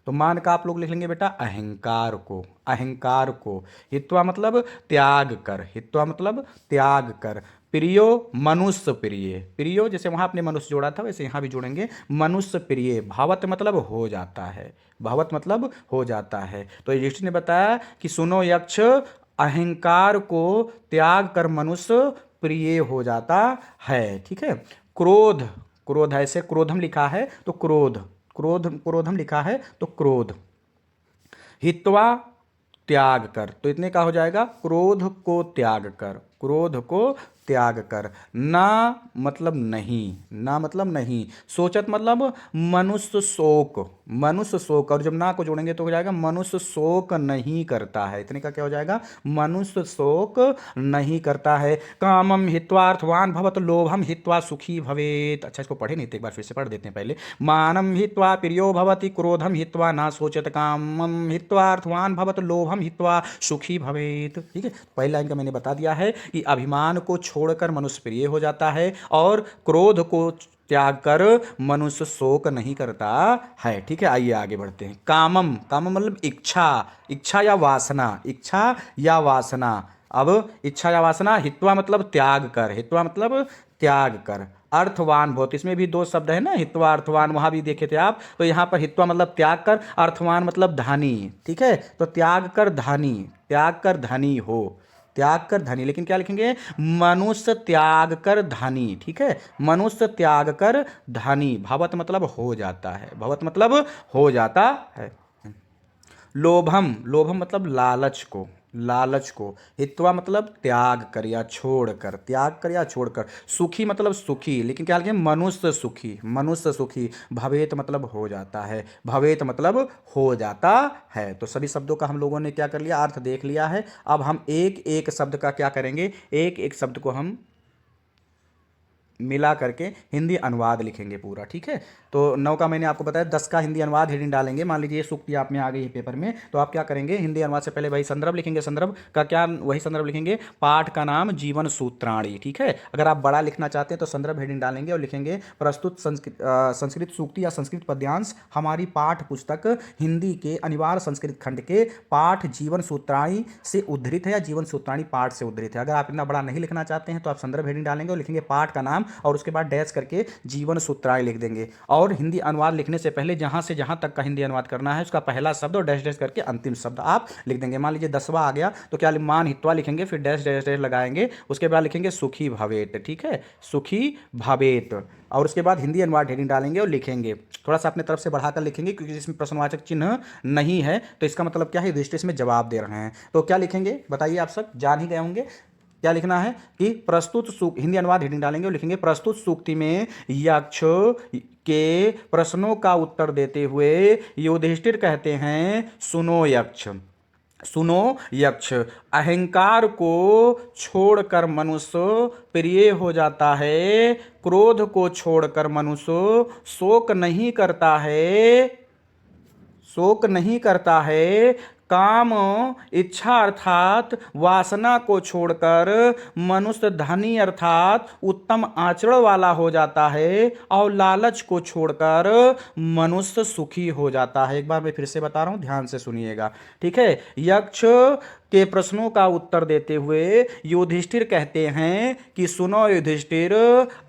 तो मान का आप लोग लिख लेंगे बेटा अहंकार को, अहंकार को। हित्वा मतलब त्याग कर, हित्वा मतलब त्याग कर। प्रियो मनुष्य प्रिय, प्रियो जैसे वहां आपने मनुष्य जोड़ा था वैसे यहां भी जोड़ेंगे मनुष्य प्रिय। भावत मतलब हो जाता है, भावत मतलब हो जाता है। तो युधिष्ठिर ने बताया कि सुनो यक्ष, अहंकार को त्याग कर मनुष्य प्रिय हो जाता है। ठीक है। क्रोध, क्रोध ऐसे क्रोधम लिखा है तो क्रोध, क्रोध क्रोधम लिखा है तो क्रोध। हित्वा त्याग कर, तो इतने का हो जाएगा क्रोध को त्याग कर, क्रोध को त्याग कर। ना मतलब नहीं, ना मतलब नहीं। सोचत मतलब मनुष्य शोक, मनुष्य शोक। और जब ना को जोड़ेंगे तो हो जाएगा मनुष्य शोक नहीं करता है। इतने का क्या हो जाएगा मनुष्य शोक नहीं करता है। कामम हित्वा अर्थवान भवत लोभम हित्वा सुखी भवेत। अच्छा इसको पढ़े नहीं थे, एक बार फिर से पढ़ देते हैं पहले। मानम हित्वा प्रियो भवति क्रोधम हित्वा ना सोचत कामम हित्वा अर्थवान भवत लोभम हित्वा सुखी भवेत। ठीक है, पहली लाइन का मैंने बता दिया है कि अभिमान को छोड़कर मनुष्य प्रिय हो जाता है और क्रोध को त्याग कर मनुष्य शोक नहीं करता है। ठीक है, आइए आगे बढ़ते हैं। कामम, कामम मतलब इच्छा, इच्छा या वासना, इच्छा या वासना। अब इच्छा या वासना। हित्वा मतलब त्याग कर, हित्वा मतलब त्याग कर। अर्थवान बहुत, इसमें भी दो शब्द है ना, हित्वा अर्थवान, वहां भी देखे थे आप। तो यहाँ पर हित्वा मतलब त्याग कर, अर्थवान मतलब धनी। ठीक है, तो त्याग कर धनी, त्याग कर धनी हो, त्याग कर धनी। लेकिन क्या लिखेंगे मनुष्य त्याग कर धनी। ठीक है, मनुष्य त्याग कर धनी। भवत मतलब हो जाता है, भवत मतलब हो जाता है। लोभम, लोभम मतलब लालच को, लालच को। हित्वा मतलब त्याग कर या छोड़ कर, त्याग कर या छोड़ कर। सुखी मतलब सुखी, लेकिन क्या लिखेंगे मनुष्य सुखी, मनुष्य सुखी। भवेत मतलब हो जाता है, भवेत मतलब हो जाता है। तो सभी शब्दों का हम लोगों ने क्या कर लिया, अर्थ देख लिया है। अब हम एक एक शब्द का क्या करेंगे, एक एक शब्द को हम मिला करके हिंदी अनुवाद लिखेंगे पूरा। ठीक है, तो 9 का मैंने आपको बताया, 10 का हिंदी अनुवाद हेडिंग डालेंगे। मान लीजिए ये सूक्ति आप में आ गई है पेपर में, तो आप क्या करेंगे हिंदी अनुवाद से पहले वही संदर्भ लिखेंगे। संदर्भ का क्या, वही संदर्भ लिखेंगे पाठ का नाम जीवन सूत्राणी। ठीक है, अगर आप बड़ा लिखना चाहते हैं तो संदर्भ हेडिंग डालेंगे और लिखेंगे प्रस्तुत संस्कृत सूक्ति या संस्कृत पद्यांश हमारी पाठ पुस्तक हिंदी के अनिवार्य संस्कृत खंड के पाठ जीवन सूत्राणी से उद्धृत है या जीवन सूत्राणी पाठ से उद्धृत है। अगर आप इतना बड़ा नहीं लिखना चाहते हैं तो आप संदर्भ हेडिंग डालेंगे और लिखेंगे पाठ का नाम और उसके बाद डैश करके जीवन सूत्राणी लिख देंगे। और हिंदी अनुवाद लिखने से पहले जहां से जहां तक का हिंदी अनुवाद करना है उसका पहला शब्द और डैश डैश करके अंतिम शब्द आप लिख देंगे। मान लीजिए 10वां आ गया तो क्या मान हित्वा लिखेंगे, फिर डैश डैश डैश लगाएंगे, उसके बाद लिखेंगे सुखी भवेत। ठीक है, सुखी भवेत। और उसके बाद हिंदी अनुवाद हेडिंग डालेंगे और लिखेंगे, थोड़ा सा अपने तरफ से बढ़ाकर लिखेंगे क्योंकि इसमें प्रश्नवाचक चिन्ह नहीं है। तो इसका मतलब क्या है, युधिष्ठिर इसमें जवाब दे रहे हैं। तो क्या लिखेंगे बताइए, आप सब जान ही गए होंगे क्या लिखना है कि प्रस्तुत सूक्ति, हिंदी अनुवाद हेडिंग डालेंगे और लिखेंगे प्रस्तुत सूक्ति में यक्ष के प्रश्नों का उत्तर देते हुए युधिष्ठिर कहते हैं सुनो यक्ष, सुनो यक्ष, अहंकार को छोड़कर मनुष्य प्रिय हो जाता है, क्रोध को छोड़कर मनुष्य शोक नहीं करता है, शोक नहीं करता है। काम इच्छा अर्थात वासना को छोड़कर मनुष्य धनी अर्थात उत्तम आचरण वाला हो जाता है और लालच को छोड़कर मनुष्य सुखी हो जाता है। एक बार मैं फिर से बता रहा हूं, ध्यान से सुनिएगा। ठीक है, यक्ष के प्रश्नों का उत्तर देते हुए युधिष्ठिर कहते हैं कि सुनो युधिष्ठिर,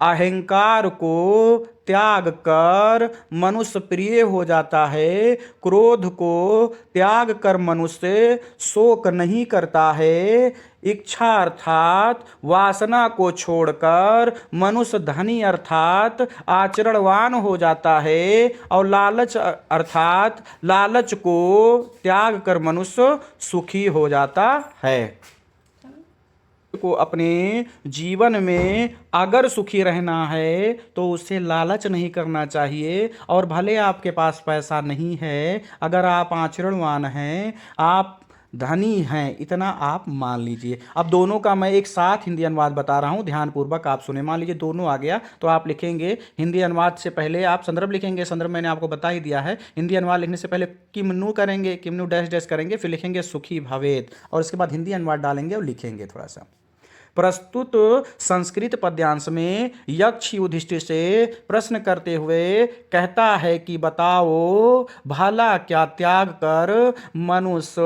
अहंकार को त्याग कर मनुष्य प्रिय हो जाता है, क्रोध को त्याग कर मनुष्य शोक नहीं करता है, इच्छा अर्थात वासना को छोड़कर मनुष्य धनी अर्थात आचरणवान हो जाता है और लालच अर्थात लालच को त्याग कर मनुष्य सुखी हो जाता है। को अपने जीवन में अगर सुखी रहना है तो उसे लालच नहीं करना चाहिए। और भले आपके पास पैसा नहीं है, अगर आप आचरणवान हैं, आप धनी हैं, इतना आप मान लीजिए। अब दोनों का मैं एक साथ हिंदी अनुवाद बता रहा हूँ, ध्यानपूर्वक आप सुने। मान लीजिए दोनों आ गया तो आप लिखेंगे हिंदी अनुवाद से पहले आप संदर्भ लिखेंगे, संदर्भ मैंने आपको बता ही दिया है। हिंदी अनुवाद लिखने से पहले किमनु करेंगे, किमनु डैश डैश करेंगे, फिर लिखेंगे सुखी भवेत, और उसके बाद हिंदी अनुवाद डालेंगे और लिखेंगे थोड़ा सा। प्रस्तुत संस्कृत पद्यांश में यक्ष युधिष्ठिर से प्रश्न करते हुए कहता है कि बताओ भला क्या त्याग कर मनुष्य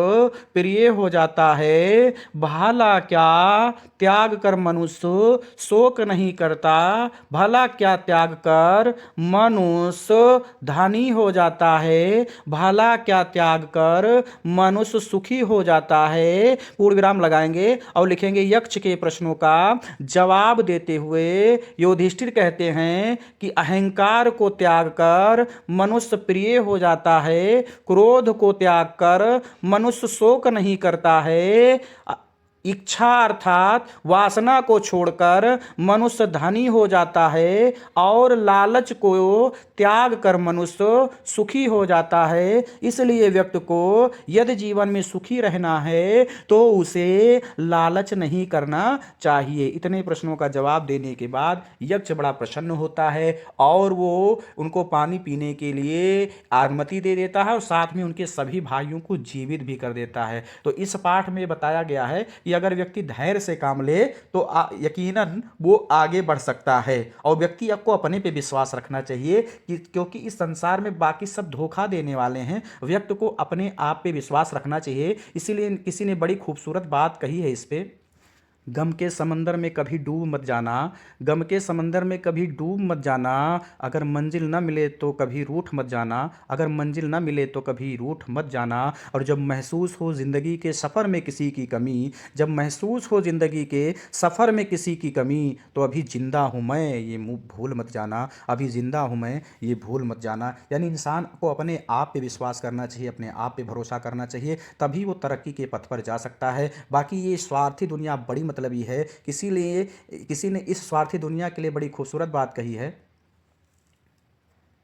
प्रिय हो जाता है, भला क्या त्याग कर मनुष्य शोक नहीं करता, भला क्या त्याग कर मनुष्य धनी हो जाता है, भला क्या त्याग कर मनुष्य सुखी हो जाता है। पूर्ण विराम लगाएंगे और लिखेंगे यक्ष के प्रश्नों का जवाब देते हुए युधिष्ठिर कहते हैं कि अहंकार को त्याग कर मनुष्य प्रिय हो जाता है, क्रोध को त्याग कर मनुष्य शोक नहीं करता है, इच्छा अर्थात वासना को छोड़कर मनुष्य धनी हो जाता है, और लालच को त्याग कर मनुष्य सुखी हो जाता है। इसलिए व्यक्ति को यदि जीवन में सुखी रहना है तो उसे लालच नहीं करना चाहिए। इतने प्रश्नों का जवाब देने के बाद यक्ष बड़ा प्रसन्न होता है और वो उनको पानी पीने के लिए अनुमति दे देता है और साथ में उनके सभी भाइयों को जीवित भी कर देता है। तो इस पाठ में बताया गया है कि अगर व्यक्ति धैर्य से काम ले तो यकीनन वो आगे बढ़ सकता है, और व्यक्ति को अपने पे विश्वास रखना चाहिए कि क्योंकि इस संसार में बाकी सब धोखा देने वाले हैं, व्यक्ति को अपने आप पे विश्वास रखना चाहिए। इसीलिए किसी ने बड़ी खूबसूरत बात कही है इस पे, गम के समंदर में कभी डूब मत जाना, गम के समंदर में कभी डूब मत जाना, अगर मंजिल न मिले तो कभी रूठ मत जाना, अगर मंजिल न मिले तो कभी रूठ मत जाना। और जब महसूस हो ज़िंदगी के सफ़र में किसी की कमी, जब महसूस हो ज़िंदगी के सफ़र में किसी की कमी, तो अभी ज़िंदा हूँ मैं ये भूल मत जाना, अभी ज़िंदा हूँ मैं ये भूल मत जाना। यानी इंसान को अपने आप पे विश्वास करना चाहिए, अपने आप पे भरोसा करना चाहिए, तभी वो तरक्की के पथ पर जा सकता है। बाकी ये स्वार्थी दुनिया बड़ी मतलब ही है, किसी ने इस स्वार्थी दुनिया के लिए बड़ी खूबसूरत बात कही है,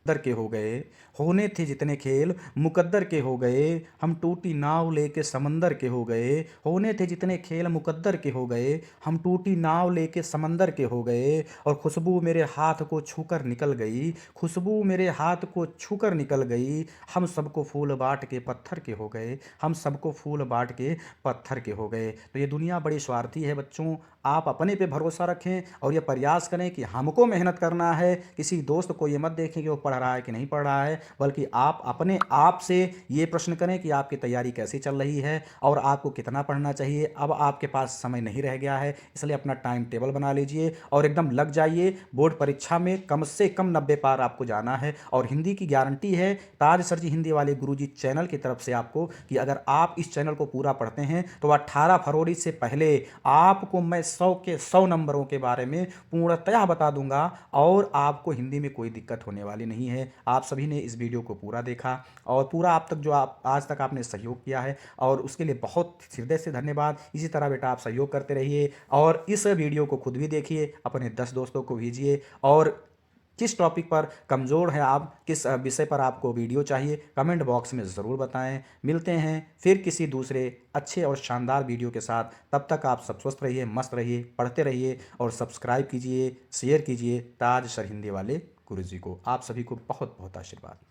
मुकद्दर के हो गए, होने थे जितने खेल मुकद्दर के हो गए, हम टूटी नाव लेके समंदर के हो गए, होने थे जितने खेल मुकद्दर के हो गए, हम टूटी नाव लेके समंदर के हो गए, और खुशबू मेरे हाथ को छूकर निकल गई, खुशबू मेरे हाथ को छूकर निकल गई, हम सबको फूल बांट के पत्थर के हो गए, हम सबको फूल बांट के पत्थर के हो गए। तो ये दुनिया बड़ी स्वार्थी है बच्चों, आप अपने पे भरोसा रखें और ये प्रयास करें कि हमको मेहनत करना है। किसी दोस्त को ये मत देखें कि वो पढ़ रहा है कि नहीं पढ़ रहा है, बल्कि आप अपने आप से ये प्रश्न करें कि आपकी तैयारी कैसी चल रही है और आपको कितना पढ़ना चाहिए। अब आपके पास समय नहीं रह गया है, इसलिए अपना टाइम टेबल बना लीजिए और एकदम लग जाइए। बोर्ड परीक्षा में कम से कम 90 पार आपको जाना है, और हिंदी की गारंटी है ताज सर जी हिंदी वाले गुरुजी चैनल की तरफ से आपको कि अगर आप इस चैनल को पूरा पढ़ते हैं तो 18 फरवरी से पहले आपको मैं 100 के 100 नंबरों के बारे में पूर्णतः बता दूंगा, और आपको हिंदी में कोई दिक्कत होने वाली नहीं है। आप सभी ने इस वीडियो को पूरा देखा और पूरा आप तक जो आप आज तक आपने सहयोग किया है, और उसके लिए बहुत हृदय से धन्यवाद। इसी तरह बेटा आप सहयोग करते रहिए और इस वीडियो को खुद भी देखिए, अपने 10 दोस्तों को भेजिए, और किस टॉपिक पर कमज़ोर है आप, किस विषय पर आपको वीडियो चाहिए, कमेंट बॉक्स में ज़रूर बताएं। मिलते हैं फिर किसी दूसरे अच्छे और शानदार वीडियो के साथ। तब तक आप सब स्वस्थ रहिए, मस्त रहिए, पढ़ते रहिए और सब्सक्राइब कीजिए, शेयर कीजिए ताज सर हिंदी वाले गुरुजी को। आप सभी को बहुत बहुत आशीर्वाद।